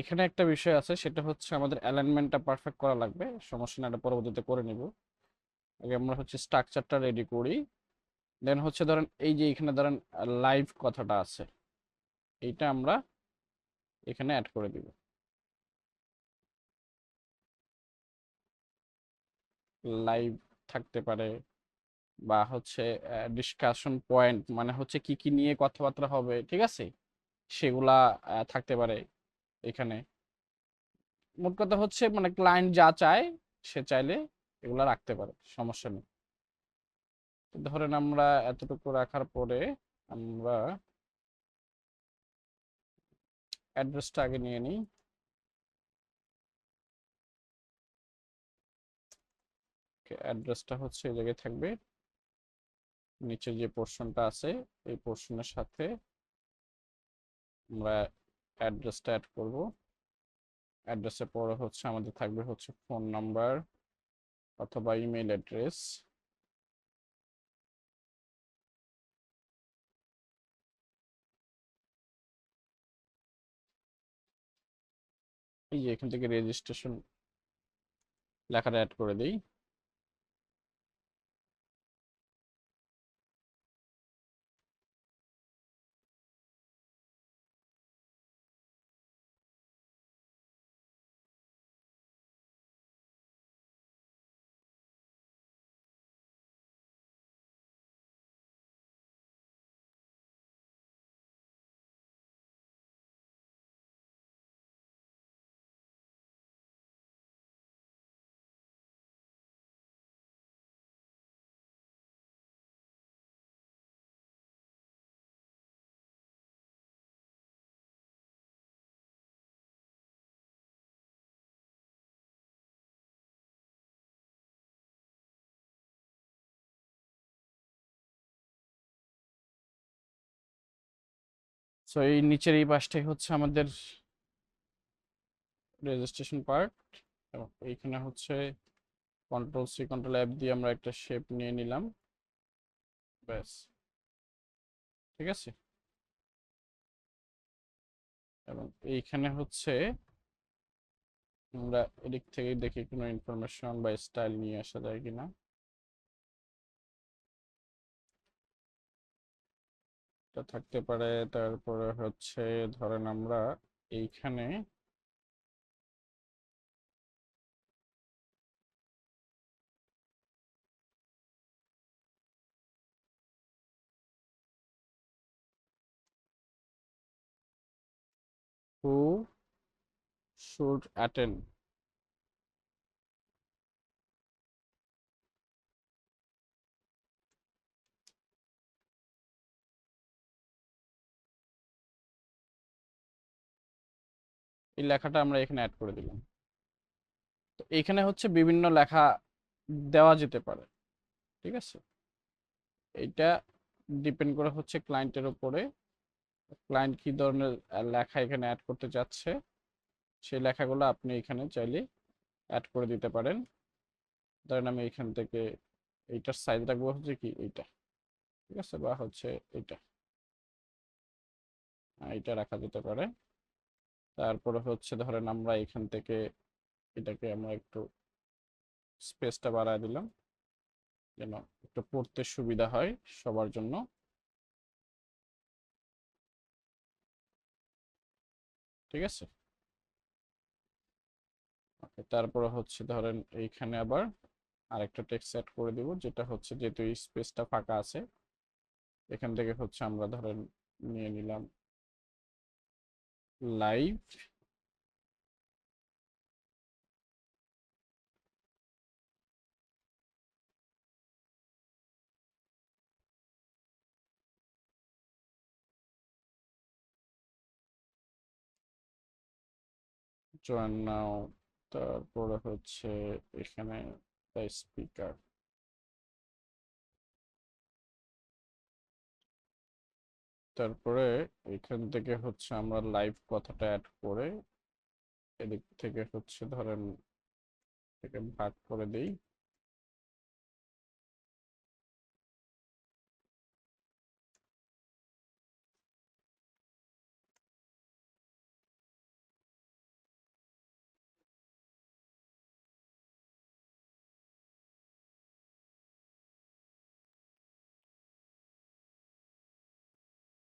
এখানে একটা বিষয় আছে, সেটা হচ্ছে আমাদের অ্যালাইনমেন্টটা পারফেক্ট করা লাগবে, সমস্যা না, এটা পরবর্তীতে করে নিব। আগে আমরা হচ্ছে স্ট্রাকচারটা রেডি করি, দেন হচ্ছে ধরেন এই যে এখানে ধরেন লাইভ কথাটা আছে, এইটা আমরা এখানে অ্যাড করে দিব। লাইভ থাকতে পারে, বা হচ্ছে ডিসকাশন পয়েন্ট, মানে হচ্ছে কি কি নিয়ে কথাবার্তা হবে, ঠিক আছে, সেগুলা থাকতে পারে এখানে। মোট কথা হচ্ছে মানে ক্লায়েন্ট যা চায় সে চাইলে এগুলা রাখতে পারে, সমস্যা নেই। তো ধরেন আমরা এতটুকু রাখার পরে আমরা অ্যাড্রেসটা আগে নিয়ে নিই। অ্যাড্রেসটা হচ্ছে এই জায়গায় থাকবে, নিচে যে পোর্শনটা আছে এই পোর্শনের সাথে আমরা অ্যাড্রেসটা অ্যাড করব। অ্যাড্রেসের পরে হচ্ছে আমাদের থাকবে হচ্ছে ফোন নাম্বার অথবা ইমেল অ্যাড্রেস, এই যে এখান থেকে রেজিস্ট্রেশন লেখাটা অ্যাড করে দিই। সো এই নিচের এই পাশটাই হচ্ছে আমাদের রেজিস্ট্রেশন পার্ট, এবং এইখানে হচ্ছে কন্ট্রোল C Ctrl F দিয়ে আমরা একটা শেপ নিয়ে নিলাম, ব্যাস। ঠিক আছে, এবং এইখানে হচ্ছে আমরা এদিক থেকে দেখি কোনো ইনফরমেশন বা স্টাইল নিয়ে আসা যায় কিনা। এটা থাকতে পারে। তারপরে হচ্ছে ধরেন আমরা এইখানে who should attend, এই লেখাটা আমরা এখানে অ্যাড করে দিলাম। তো এইখানে হচ্ছে বিভিন্ন লেখা দেওয়া যেতে পারে। ঠিক আছে, এইটা ডিপেন্ড করে হচ্ছে ক্লায়েন্টের উপরে, ক্লায়েন্ট কি ধরনের লেখা এখানে অ্যাড করতে চাচ্ছে, সেই লেখাগুলো আপনি এখানে চাইলে অ্যাড করে দিতে পারেন। ধরেন আমি এখান থেকে এইটার সাইজ রাখবো হচ্ছে কি এইটা, ঠিক আছে, বা হচ্ছে এইটা, এইটা রাখা যেতে পারে। তারপরে হচ্ছে ধরেন আমরা এখান থেকে এটাকে আমরা একটু স্পেসটা বাড়ায় দিলাম যেন একটু পড়তে সুবিধা হয় সবার জন্য। ঠিক আছে, ওকে। তারপরে হচ্ছে ধরেন এইখানে আবার আরেকটা টেক্সট অ্যাড করে দিব, যেটা হচ্ছে যেহেতু এই স্পেসটা ফাঁকা আছে, এখান থেকে হচ্ছে আমরা ধরেন নিয়ে নিলাম লাইভ জয়েন নাও। তারপরে হচ্ছে এখানে স্পিকার। তারপরে এখান থেকে হচ্ছে আমরা লাইভ কথাটা অ্যাড করে এদিক থেকে হচ্ছে ধরেন থেকে ভাগ করে দিই।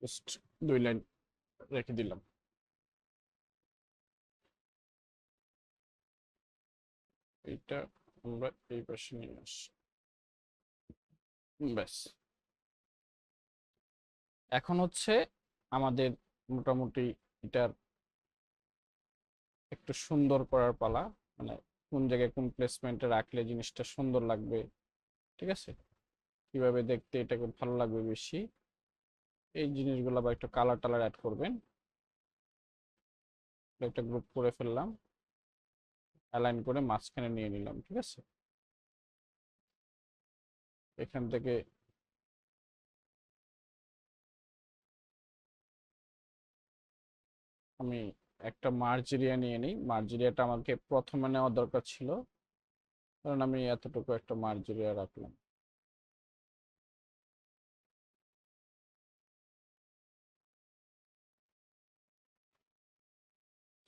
জাস্ট 2 লাইন রেখে দিলাম। এইটা আমরা এই পাশে নিয়ে আসি, ব্যাস। এখন হচ্ছে আমাদের মোটামুটি এটার একটু সুন্দর করার পালা, মানে কোন জায়গায় কোন প্লেসমেন্টে রাখলে জিনিসটা সুন্দর লাগবে। ঠিক আছে, কিভাবে দেখতে এটাকে ভালো লাগবে বেশি, এই জিনিসগুলো আবার একটু কালার টালার অ্যাড করবেন। একটা গ্রুপ করে ফেললাম, অ্যালাইন করে মাঝখানে নিয়ে নিলাম। ঠিক আছে, এখান থেকে আমি একটা মার্জ এরিয়া নিয়ে নিই। মার্জ এরিয়াটা আমাকে প্রথমে নেওয়ার দরকার ছিল, কারণ আমি এতটুকু একটা মার্জ এরিয়া রাখলাম।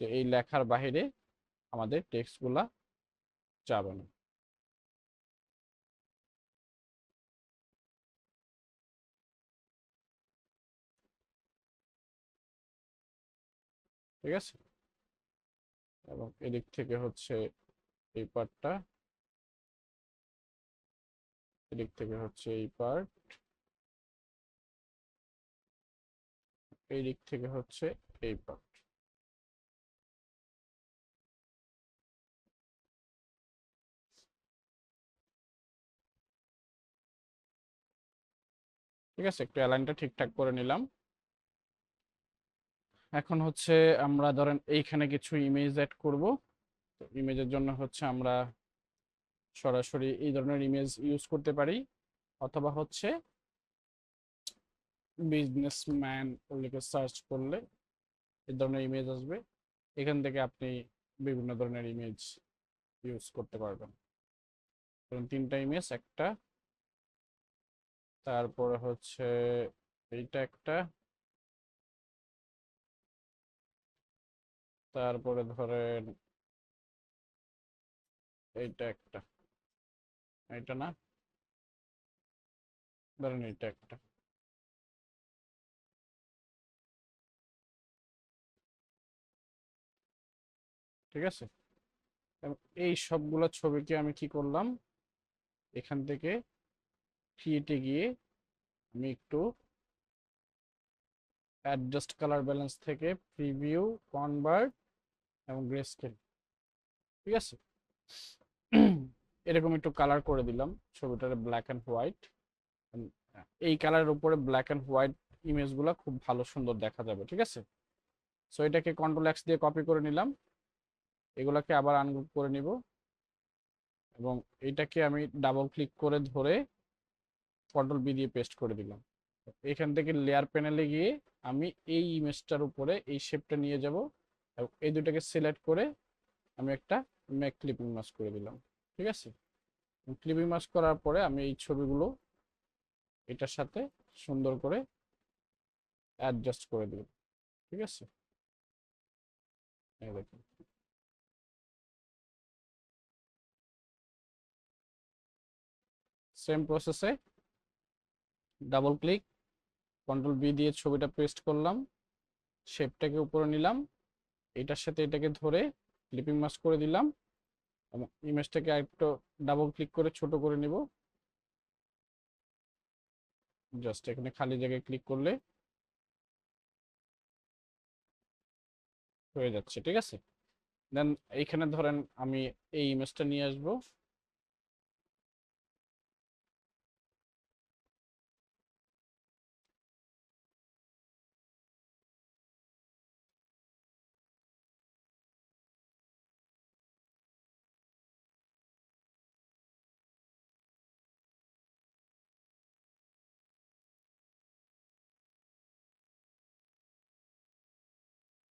যে এই লেখার বাহিরে আমাদের টেক্সটগুলা যাবে না। ঠিক আছে, এবং এদিক থেকে হচ্ছে এই পার্টটা, এদিক থেকে হচ্ছে এই পার্ট, এই দিক থেকে হচ্ছে এই পার্ট। ঠিক আছে, একটু অ্যালাইনটা ঠিকঠাক করে নিলাম। এখন হচ্ছে আমরা ধরেন এইখানে কিছু ইমেজ অ্যাড করব। তো ইমেজের জন্য হচ্ছে আমরা সরাসরি এই ধরনের ইমেজ ইউজ করতে পারি, অথবা হচ্ছে বিজনেসম্যান লিখে সার্চ করলে এই ধরনের ইমেজ আসবে। এখান থেকে আপনি বিভিন্ন ধরনের ইমেজ ইউজ করতে পারবেন। ধরুন 3টা ইমেজ, একটা, তারপরে হচ্ছে এইটা একটা, তারপরে ধরেন এইটা একটা, এইটা না, ধরেন এইটা একটা। ঠিক আছে, এবং এই সবগুলো ছবিকে আমি কি করলাম, এখান থেকে ক্রিয়েটে গিয়ে আমি একটু অ্যাডজাস্ট কালার ব্যালেন্স থেকে প্রিভিউ, কনভার্ট এবং গ্রেস্কেল, ঠিক আছে, এরকম একটু কালার করে দিলাম ছবিটার ব্ল্যাক অ্যান্ড হোয়াইট। এই কালারের উপরে ব্ল্যাক অ্যান্ড হোয়াইট ইমেজগুলো খুব ভালো সুন্দর দেখা যাবে। ঠিক আছে, সো এটাকে কন্ট্রোল এক্স দিয়ে কপি করে নিলাম, এগুলাকে আবার আনগ্রুপ করে নিব, এবং এইটাকে আমি ডাবল ক্লিক করে ধরে কন্ট্রোল বি দিয়ে পেস্ট করে দিলাম। এখান থেকে লেয়ার প্যানেলে গিয়ে আমি এই ইমেজটার উপরে এই শেপটা নিয়ে যাব, এবং এই দুটাকে সিলেক্ট করে আমি একটা ম্যাক ক্লিপিং মাস্ক করে দিলাম। ঠিক আছে, ক্লিপিং মাস্ক করার পরে আমি এই ছবিগুলো এটার সাথে সুন্দর করে অ্যাডজাস্ট করে দিব। ঠিক আছে, এই দেখুন। সেম প্রসেসে ডাবল ক্লিক, কন্ট্রোল বি দিয়ে ছবিটা পেস্ট করলাম, শেপটাকে উপরে নিলাম, এটার সাথে এটাকে ধরে ক্লিপিং মাস্ক করে দিলাম, এবং ইমেজটাকে আরেকটু ডাবল ক্লিক করে ছোট করে নিব। জাস্ট এখানে খালি জায়গায় ক্লিক করলে হয়ে যাচ্ছে। ঠিক আছে, দেন এইখানে ধরেন আমি এই ইমেজটা নিয়ে আসব,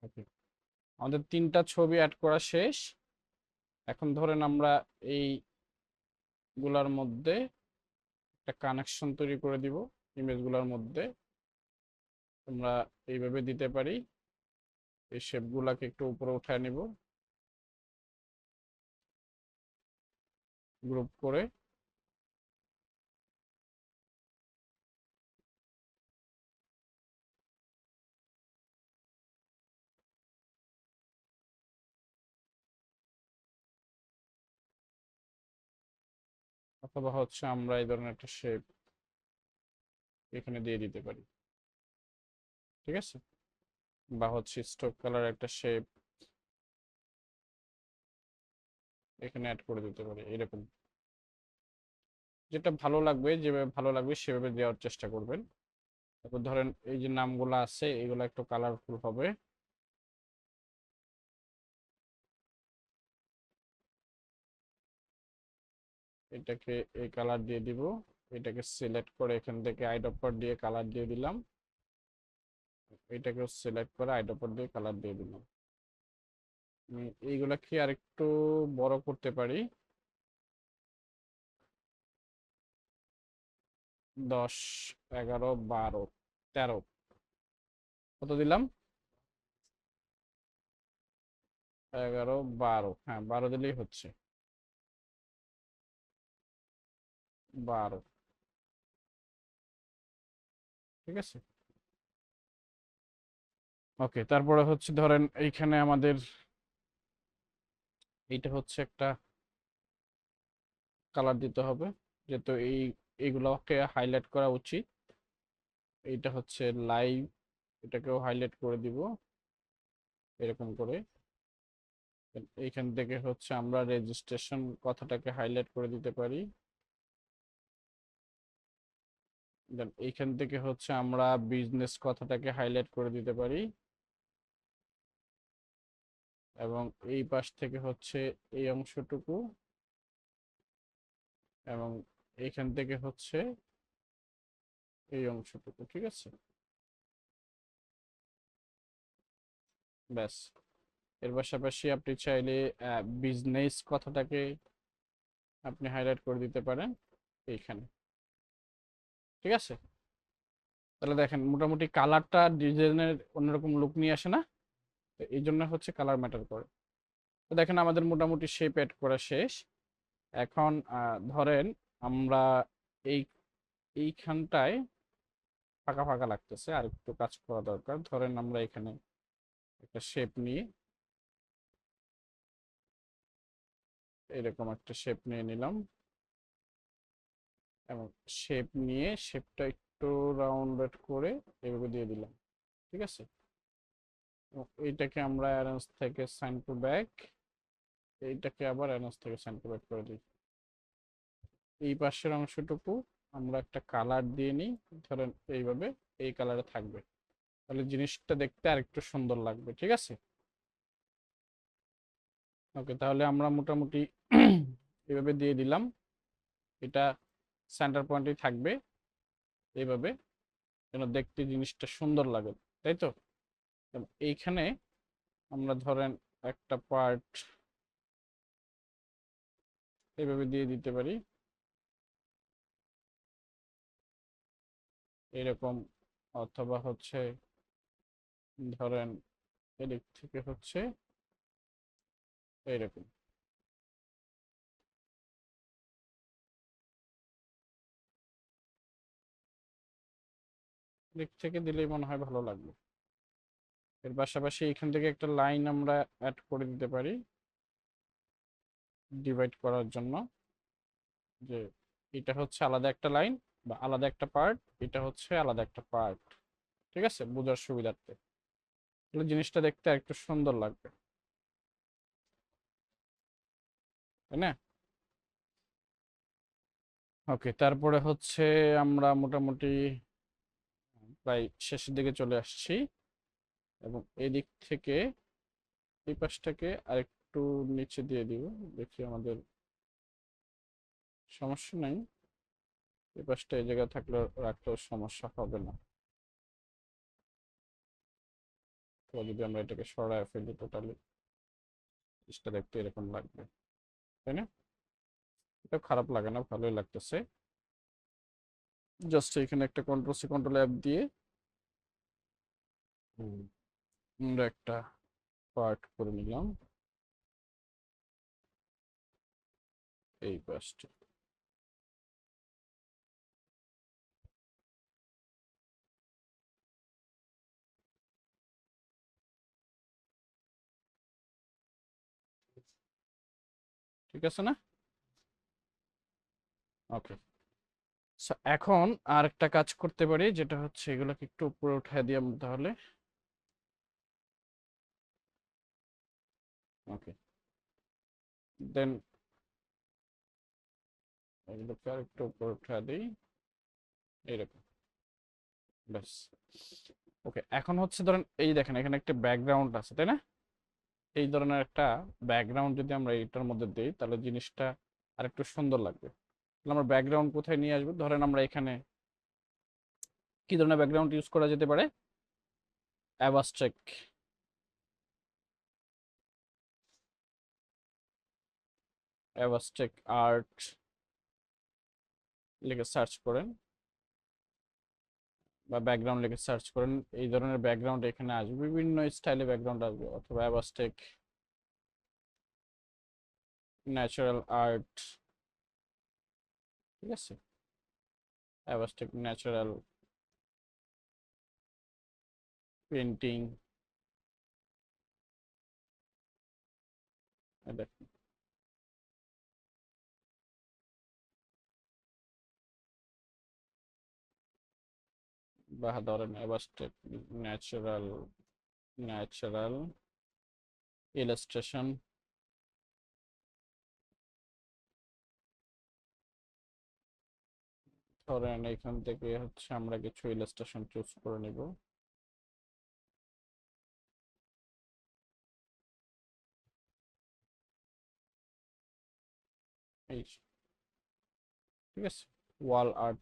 ওকে, আমাদের 3টা ছবি অ্যাড করা শেষ। এখন ধরেন আমরা এই গুলার মধ্যে একটা কানেকশন তৈরি করে দিব, ইমেজগুলোর মধ্যে আমরা এইভাবে দিতে পারি। এই শেপগুলাকে একটু উপরে উঠায় নিব, গ্রুপ করে, অথবা হচ্ছে আমরা এই ধরনের একটা শেপ এখানে দিয়ে দিতে পারি। ঠিক আছে, বা হচ্ছে স্ট্রোক কালার একটা শেপ এখানে অ্যাড করে দিতে পারি। এরকম যেটা ভালো লাগবে, যেভাবে ভালো লাগবে সেভাবে দেওয়ার চেষ্টা করবেন। তারপর ধরেন এই যে নামগুলো আছে এগুলো একটু কালারফুল হবে, এটাকে এই কালার দিয়ে দিব, এটাকে সিলেক্ট করে এখান থেকে আইড্রপার দিয়ে কালার দিয়ে দিলাম, এটাকেও সিলেক্ট করে আইড্রপার দিয়ে কালার দিয়ে দিলাম। এইগুলাকে আর একটু বড় করতে পারি, 10, 11, 12, 13, কত দিলাম, 11 12, হ্যাঁ 12 দিলেই হচ্ছে। 12, ঠিক আছে। ওকে, তারপরে হচ্ছে ধরেন এইখানে আমাদের এইটা হচ্ছে একটা কালার দিতে হবে, যেহেতু এইগুলোকে হাইলাইট করা উচিত। এইটা হচ্ছে লাইভ, এটাকেও হাইলাইট করে দিব এরকম করে। এইখান থেকে হচ্ছে আমরা রেজিস্ট্রেশন কথাটাকে হাইলাইট করে দিতে পারি। দেন এইখান থেকে হচ্ছে আমরা বিজনেস কথাটাকে হাইলাইট করে দিতে পারি, এবং এই পাশ থেকে হচ্ছে এই অংশটুকু, এবং এইখান থেকে হচ্ছে এই অংশটুকু, ঠিক আছে। ব্যাস, এর পাশাপাশি আপনি চাইলে বিজনেস কথাটাকে আপনি হাইলাইট করে দিতে পারেন এইখানে, ঠিক আছে। তাহলে দেখেন মোটামুটি কালারটা ডিজাইনের অন্যরকম লুক নিয়ে আসে না? তো এই জন্য হচ্ছে কালার ম্যাটার করে। তো দেখেন আমাদের মোটামুটি শেপ এড করা শেষ। এখন ধরেন আমরা এই এইখানটায় ফাঁকা ফাঁকা লাগতেছে, আর একটু কাজ করা দরকার। ধরেন আমরা এখানে একটা শেপ নিয়ে, এরকম একটা শেপ নিয়ে নিলাম, এবং শেপ নিয়ে শেপটা একটু রাউন্ডেড করে এভাবে দিয়ে দিলাম, ঠিক আছে। এবং এইটাকে আমরা অ্যারেঞ্জ থেকে সাইন টু ব্যাক, এইটাকে আবার অ্যারেঞ্জ থেকে সাইন টু ব্যাক করে দিই। এই পাশের অংশটুকু আমরা একটা কালার দিয়ে নিই, ধরেন এইভাবে এই কালারে থাকবে, তাহলে জিনিসটা দেখতে আর একটু সুন্দর লাগবে, ঠিক আছে। ওকে, তাহলে আমরা মোটামুটি এইভাবে দিয়ে দিলাম। এটা সেন্টার পয়েন্টেই থাকবে এইভাবে, যেন দেখতে জিনিসটা সুন্দর লাগে, তাই তো। এইখানে আমরা ধরেন একটা পার্ট এইভাবে দিয়ে দিতে পারি এরকম, অথবা হচ্ছে ধরেন এদিক থেকে হচ্ছে এইরকম। দিক থেকে দিলেই মনে হয় ভালো লাগবে। এর পাশাপাশি এখান থেকে একটা লাইন আমরা অ্যাড করে দিতে পারি ডিভাইড করার জন্য, যে এটা হচ্ছে আলাদা একটা লাইন বা আলাদা একটা পার্ট, এটা হচ্ছে আলাদা একটা পার্ট, ঠিক আছে, বোঝার সুবিধার্থে। তাহলে জিনিসটা দেখতে আর একটু সুন্দর লাগবে, তাই না? ওকে, তারপরে হচ্ছে আমরা মোটামুটি প্রায় শেষের দিকে চলে আসছি, এবং এই দিক থেকে এই পাশটাকে আরেকটু নিচে দিয়ে দিব, দেখি আমাদের সমস্যা নাই। এই পাশটা এই জায়গায় থাকলে রাখলেও সমস্যা হবে না। তো যদি আমরা এটাকে সরায় ফেলি টোটালি, জিনিসটা দেখতে এরকম লাগবে, তাই না? এটা খারাপ লাগে না, ভালোই লাগতেছে। জাস্ট এখানে একটা কন্ট্রোল সি কন্ট্রোল অ্যাপ দিয়ে আমরা একটা পার্ট করে নিলাম এই পাশটা। ঠিক আছে না? ওকে, এখন আর একটা কাজ করতে পারি, যেটা হচ্ছে এগুলোকে একটু উপরে উঠায় দিই আমরা তাহলে। ওকে, দেন এগুলোকে আর একটু উপরে উঠায় দিই এইরকম, ব্যাস। ওকে, এখন হচ্ছে ধরেন এই দেখেন এখানে একটা ব্যাকগ্রাউন্ড আছে, তাই না? এই ধরনের একটা ব্যাকগ্রাউন্ড যদি আমরা এইটার মধ্যে দিই, তাহলে জিনিসটা আর একটু সুন্দর লাগবে। তাহলে আমরা ব্যাকগ্রাউন্ড কোথায় নিয়ে আসবো? ধরেন আমরা এখানে কি ধরনের ব্যাকগ্রাউন্ড ইউজ করা যেতে পারে? অ্যাবাস্ট্রাক্ট, অ্যাবাস্ট্রাক্ট আর্ট লিখে সার্চ করেন, বা ব্যাকগ্রাউন্ড লিখে সার্চ করেন, এই ধরনের ব্যাকগ্রাউন্ড এখানে আসবে, বিভিন্ন স্টাইলে ব্যাকগ্রাউন্ড আসবে, অথবা অ্যাবাস্ট্রাক্ট ন্যাচারাল আর্ট, ঠিক আছে, অ্যাবস্ট্রাক্ট ন্যাচারাল পেন্টিং, দেখুন বা ধরেন অ্যাবস্ট্রাক্ট ন্যাচারাল, ন্যাচারাল ইলাস্ট্রেশন, ধরেন এখান থেকে হচ্ছে আমরা কিছু ইলাস্ট্রেশন চুজ করে নিব। এই, ঠিক আছে, ওয়াল আর্ট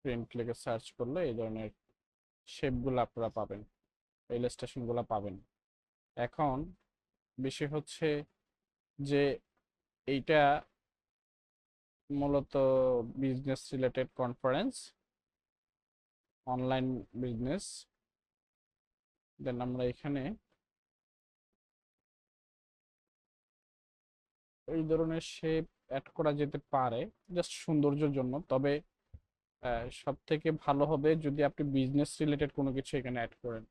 প্রিন্ট লিখে সার্চ করলে এই ধরনের শেপগুলো আপনারা পাবেন, ইলাস্ট্রেশনগুলো পাবেন। এখন বিষয় হচ্ছে যে এইটা মূলত business related conference, online business. Then আমরা এখানে এই ধরনের শেপ অ্যাড করা যেতে পারে জাস্ট সৌন্দর্যের জন্য, তবে সব থেকে ভালো হবে যদি আপনি বিজনেস রিলেটেড কোনো কিছু এখানে অ্যাড করেন।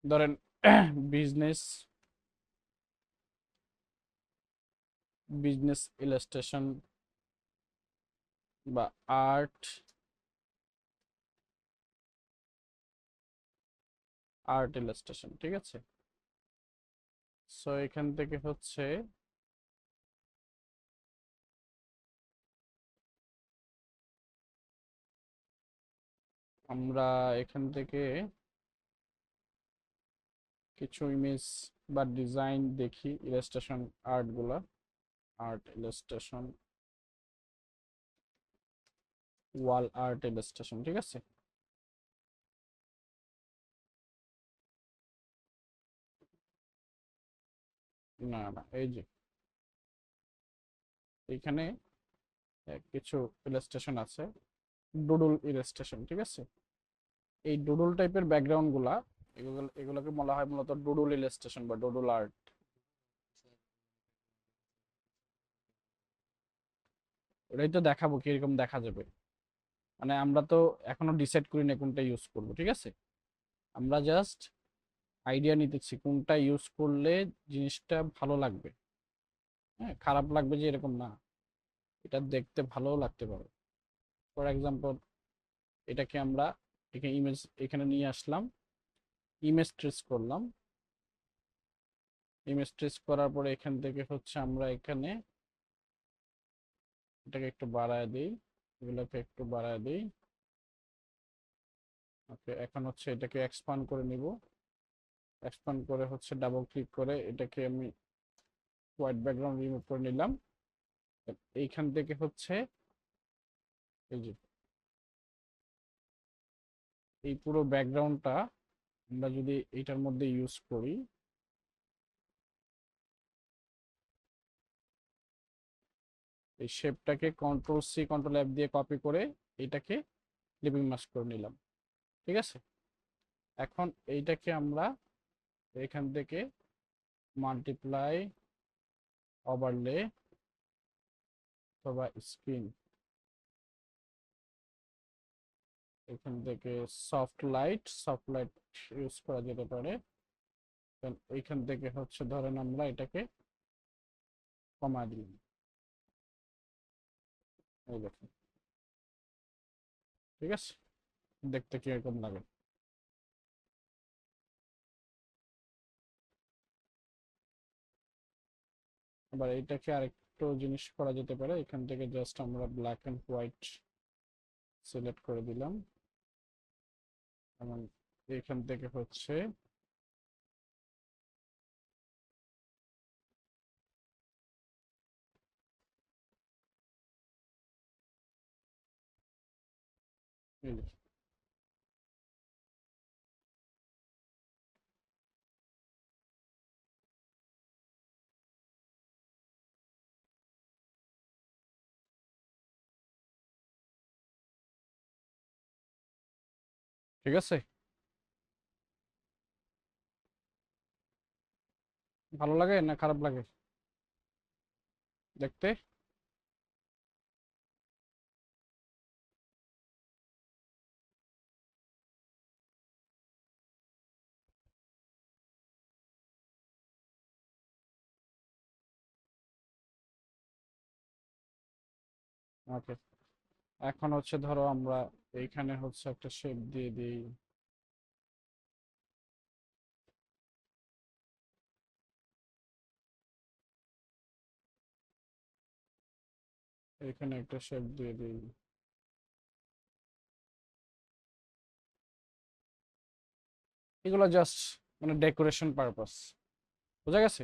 ধরেন বিজনেস, বিজনেস ইলাস্ট্রেশন বা আর্ট, আর্ট ইলাস্ট্রেশন, ঠিক আছে। সো এখান থেকে হচ্ছে আমরা এখান থেকে কিছু ইমেজ বা ডিজাইন দেখি, ইলাস্ট্রেশন আর্ট গুলা, art illustration, wall art illustration, ঠিক আছে। না না, এই যে এখানে কিছু ইলাস্ট্রেশন আছে, ডুডল ইলাস্ট্রেশন, ঠিক আছে। এই ডুডল টাইপের ব্যাকগ্রাউন্ড গুলা, এগুলোকে বলা হয় মূলত ডুডল ইলাস্ট্রেশন বা ডুডল আর্ট। এটাই তো দেখাবো কিরকম দেখা যাবে, মানে আমরা তো এখনো ডিসাইড করি না কোনটা ইউজ করব, ঠিক আছে। আমরা জাস্ট আইডিয়া নিতেছি কোনটা ইউজ করলে জিনিসটা ভালো লাগবে। হ্যাঁ, খারাপ লাগবে যে এরকম না, এটা দেখতে ভালোও লাগতে পারে। ফর এক্সাম্পল এটাকে আমরা এখানে ইমেজ এখানে নিয়ে আসলাম, ইমেজ ট্রেস করলাম, ইমেজ ট্রেস করার পরে এখান থেকে হচ্ছে আমরা এখানে এটাকে একটু বাড়ায় দিই, এগুলোকে একটু বাড়ায় দিই। ওকে, এখন হচ্ছে এটাকে এক্সপান্ড করে নিব, এক্সপান্ড করে হচ্ছে ডাবল ক্লিক করে এটাকে আমি হোয়াইট ব্যাকগ্রাউন্ড রিমুভ করে নিলাম। এইখান থেকে হচ্ছে এই যে এই পুরো ব্যাকগ্রাউন্ডটা আমরা যদি এটার মধ্যে ইউজ করি, এই শেপটাকে কন্ট্রোল সি কন্ট্রোল এফ দিয়ে কপি করে এটাকে ক্লিপিং মাস্ক করে নিলাম, ঠিক আছে। এখন এইটাকে আমরা এখান থেকে মাল্টিপ্লাই, ওভারলে অথবা স্ক্রিন, এখান থেকে সফট লাইট ইউজ করা যেতে পারে। এইখান থেকে হচ্ছে ধরেন আমরা এটাকে কমা দিলাম, এই দেখুন, ঠিক আছে, দেখতে কিরকম লাগে। আবার এটাকে আরেকটু জিনিস করা যেতে পারে, এখান থেকে জাস্ট আমরা ব্ল্যাক এন্ড হোয়াইট সিলেক্ট করে দিলাম এবং এখান থেকে হচ্ছে এই যে, ঠিক আছে, ভালো লাগে না খারাপ লাগে? দেখতে। ওকে, এখন হচ্ছে ধরো আমরা এইখানে হচ্ছে একটা শেপ দিয়ে দিই। এখানে একটা শেপ দিয়ে দিই। এগুলো জাস্ট মানে ডেকোরেশন পারপাস, বুঝা গেছে?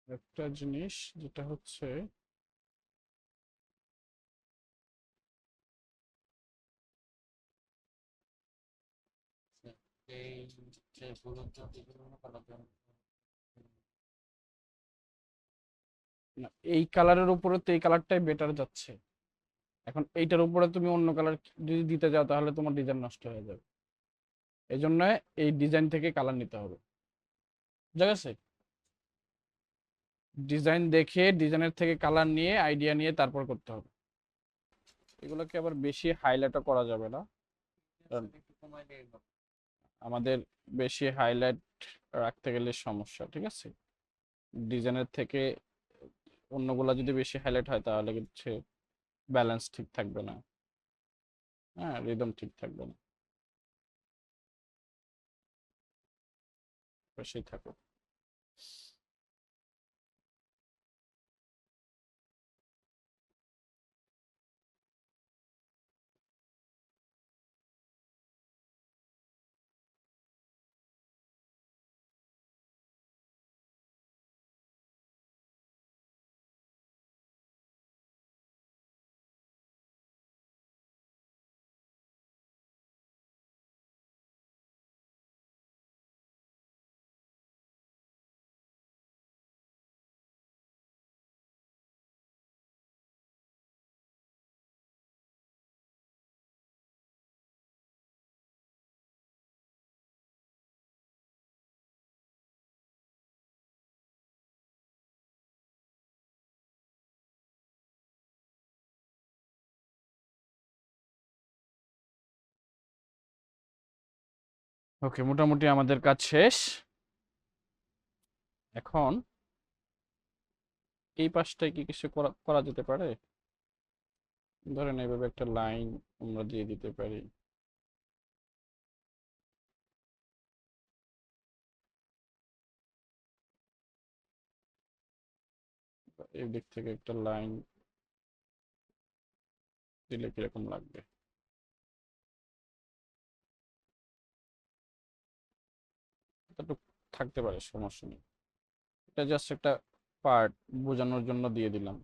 একটা জিনিস যেটা হচ্ছে, না, এই কালারের উপরে তো এই কালারটাই বেটার যাচ্ছে। এখন এইটার উপরে তুমি অন্য কালার যদি দিতে যাও তাহলে তোমার ডিজাইন নষ্ট হয়ে যাবে। এই জন্য এই ডিজাইন থেকে কালার নিতে হবে, বুঝা গেছে? ডিজাইন দেখে ডিজাইনের থেকে কালার নিয়ে আইডিয়া নিয়ে তারপর করতে হবে। এগুলোকে আবার বেশি হাইলাইটও করা যাবে না, কারণ আমাদের বেশি হাইলাইট রাখতে গেলে সমস্যা, ঠিক আছে? ডিজাইনের থেকে অন্যগুলা যদি বেশি হাইলাইট হয় তাহলে হচ্ছে ব্যালেন্স ঠিক থাকবে না, হ্যাঁ, রিদম ঠিক থাকবে না। বেশি থাকুক। ওকে, মোটামুটি আমাদের কাজ শেষ। এখন এই পাশটায় কি কিছু করা করা যেতে পারে? ধরেন এইভাবে একটা লাইন আমরা দিয়ে দিতে পারি। এই দিক থেকে একটা লাইন দিলে কিরকম লাগবে? এতটুকু থাকতে পারে, সমস্যা নেই। এটা জাস্ট একটা পার্ট বোঝানোর জন্য দিয়ে দিলাম।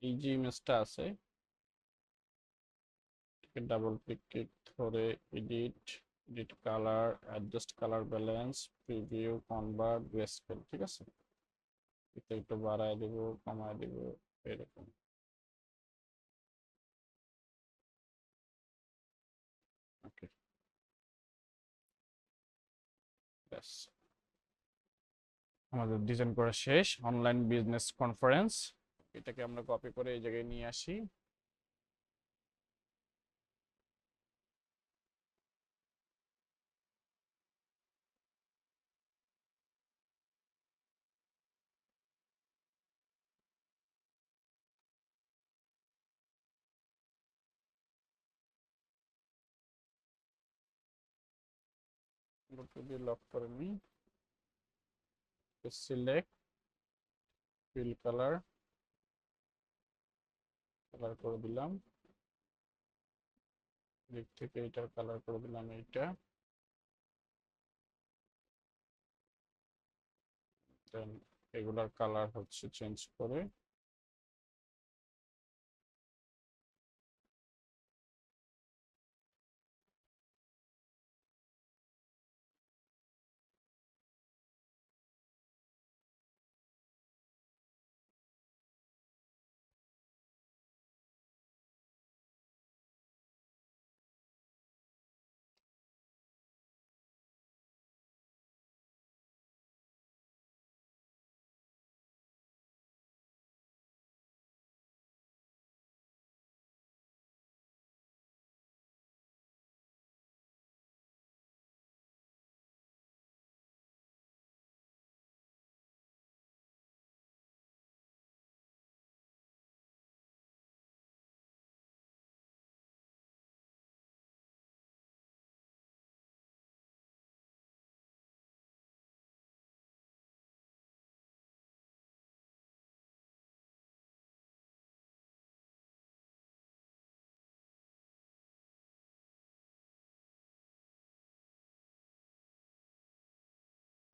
এই যে ইমেজটা আছে, ডাবল ক্লিক ধরে edit, edit colour, adjust colour balance, preview, convert, greyscale, ঠিক আছে? এটা একটু বাড়ায় দেবো, কমায় দেবো, এরকম। ওকে, ব্যাস, আমাদের ডিজাইন করা শেষ। অনলাইন বিজনেস কনফারেন্স, এটাকে আমরা কপি করে এই জায়গায় নিয়ে আসি। লক করে নিই। সিলেক্ট ফিল কালার করে দিলাম, দিক থেকে এটার কালার করে দিলাম এইটা, দেন এগুলার কালার হচ্ছে চেঞ্জ করে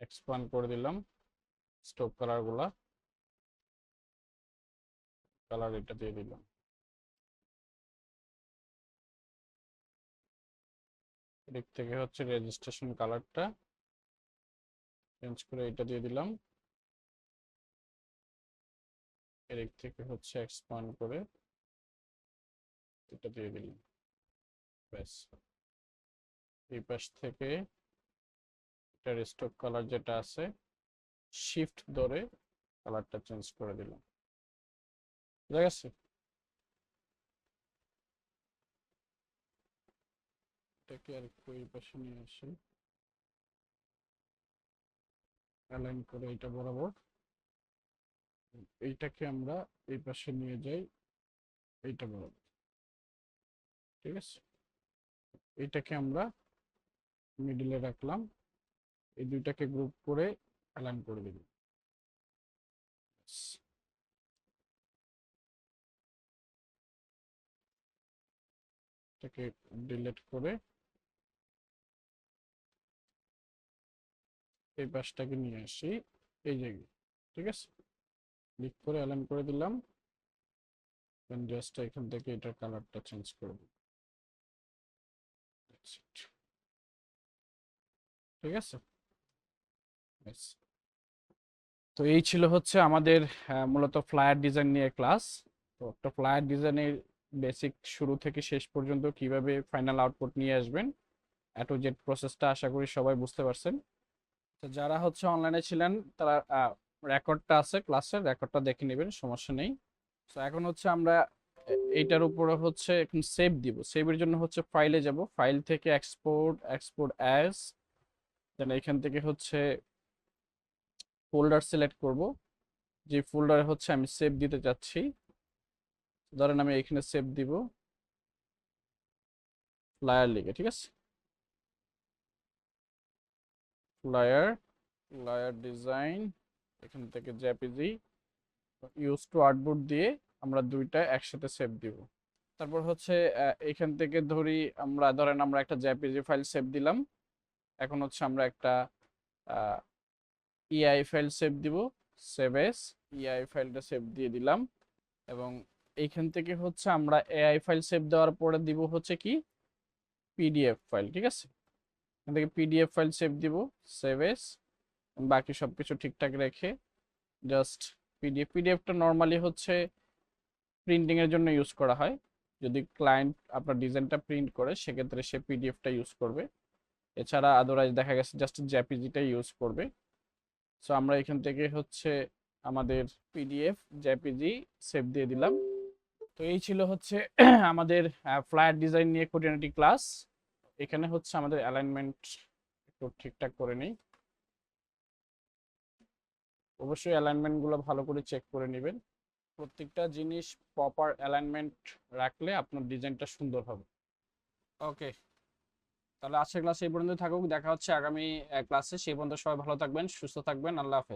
এক্সপ্যান্ড করে দিলাম স্টোক কালারগুলা, কালার এটা দিয়ে দিলাম, দিক থেকে হচ্ছে রেজিস্ট্রেশন কালারটা চেঞ্জ করে এটা দিয়ে দিলাম, এদিক থেকে হচ্ছে এক্সপ্যান্ড করে এটা দিয়ে দিলাম, ব্যাস। এই পাশ থেকে এটার স্টোক কালার যেটা আছে শিফট ধরে কালারটা চেঞ্জ করে দিলাম, বুঝা গেছে? এটাকে আর একটু এই পাশে নিয়ে আসি, অ্যালাইন করে এটা বরাবর, এইটাকে আমরা এই পাশে নিয়ে যাই এইটা বরাবর, ঠিক আছে? এইটাকে আমরা মিডলে রাখলাম, এই দুইটাকে গ্রুপ করে অ্যালাইন করে দিলাম, এটাকে ডিলিট করে এই পাশটাকে নিয়ে আসি এই জায়গায়, ঠিক আছে? ক্লিক করে অ্যালাইন করে দিলাম, দেন জাস্ট এখান থেকে এটার কালারটা চেঞ্জ করে দিই, ঠিক আছে? ব্যাস। তো এই ছিল হচ্ছে আমাদের মূলত ফ্লায়ার ডিজাইন নিয়ে ক্লাস। তো একটা ফ্লায়ার ডিজাইনের বেসিক শুরু থেকে শেষ পর্যন্ত কিভাবে ফাইনাল আউটপুট নিয়ে আসবেন এ টু জেড প্রসেসটা আশা করি সবাই বুঝতে পারছেন। তো যারা হচ্ছে অনলাইনে ছিলেন তারা রেকর্ডটা আছে, ক্লাসের রেকর্ডটা দেখে নেবেন, সমস্যা নেই। তো এখন হচ্ছে আমরা এইটার উপরে হচ্ছে এখন সেভ দিব। সেভের জন্য হচ্ছে ফাইলে যাব, ফাইল থেকে এক্সপোর্ট অ্যাজ, দেন এখান থেকে হচ্ছে ফোল্ডার সিলেক্ট করব, যে ফোল্ডারে হচ্ছে আমি সেভ দিতে চাচ্ছি, ধরেন আমি এখানে সেভ দিব ফ্লায়ার লিখে, ঠিক আছে? ফ্লায়ার ডিজাইন, এখান থেকে জেপিজি ইউজ টু আর্টবোর্ড দিয়ে আমরা দুইটা একসাথে সেভ দিব। তারপর হচ্ছে এখান থেকে ধরেন আমরা একটা জেপিজি ফাইল সেভ দিলাম, এখন হচ্ছে আমরা একটা ইআই ফাইল সেভ দিব, সেভ এস ইআই ফাইলটা সেভ দিয়ে দিলাম, এবং এইখান থেকে হচ্ছে আমরা এআই ফাইল সেভ দেওয়ার পরে দিব হচ্ছে কি পিডিএফ ফাইল, ঠিক আছে? এখান থেকে পিডিএফ ফাইল সেভ দিব, সেভ এস, বাকি সবকিছু ঠিকঠাক রেখে জাস্ট পিডিএফটা নর্মালি হচ্ছে প্রিন্টিং এর জন্য ইউজ করা হয়, যদি ক্লায়েন্ট আপনার ডিজাইনটা প্রিন্ট করে সেক্ষেত্রে সে পিডিএফটা ইউজ করবে, এছাড়া আদারওয়াইজ দেখা গেছে জাস্ট জেপিজিটা ইউজ করবে। সো আমরা এখান থেকে হচ্ছে আমাদের পিডিএফ জেপিজি সেভ দিয়ে দিলাম। তো এই ছিল হচ্ছে আমাদের ফ্লায়ার ডিজাইন নিয়ে খুঁটিনাটি ক্লাস। এখানে হচ্ছে আমাদের অ্যালাইনমেন্ট একটু ঠিকঠাক করে নেই, অবশ্যই অ্যালাইনমেন্টগুলো ভালো করে চেক করে নেবেন, প্রত্যেকটা জিনিস প্রপার অ্যালাইনমেন্ট রাখলে আপনার ডিজাইনটা সুন্দর হবে। ওকে, তাহলে আজকের ক্লাস এই পর্যন্ত থাকুক, দেখা হচ্ছে আগামী ক্লাসে, সেই পর্যন্ত সবাই ভালো থাকবেন, সুস্থ থাকবেন, আল্লাহ হাফেজ।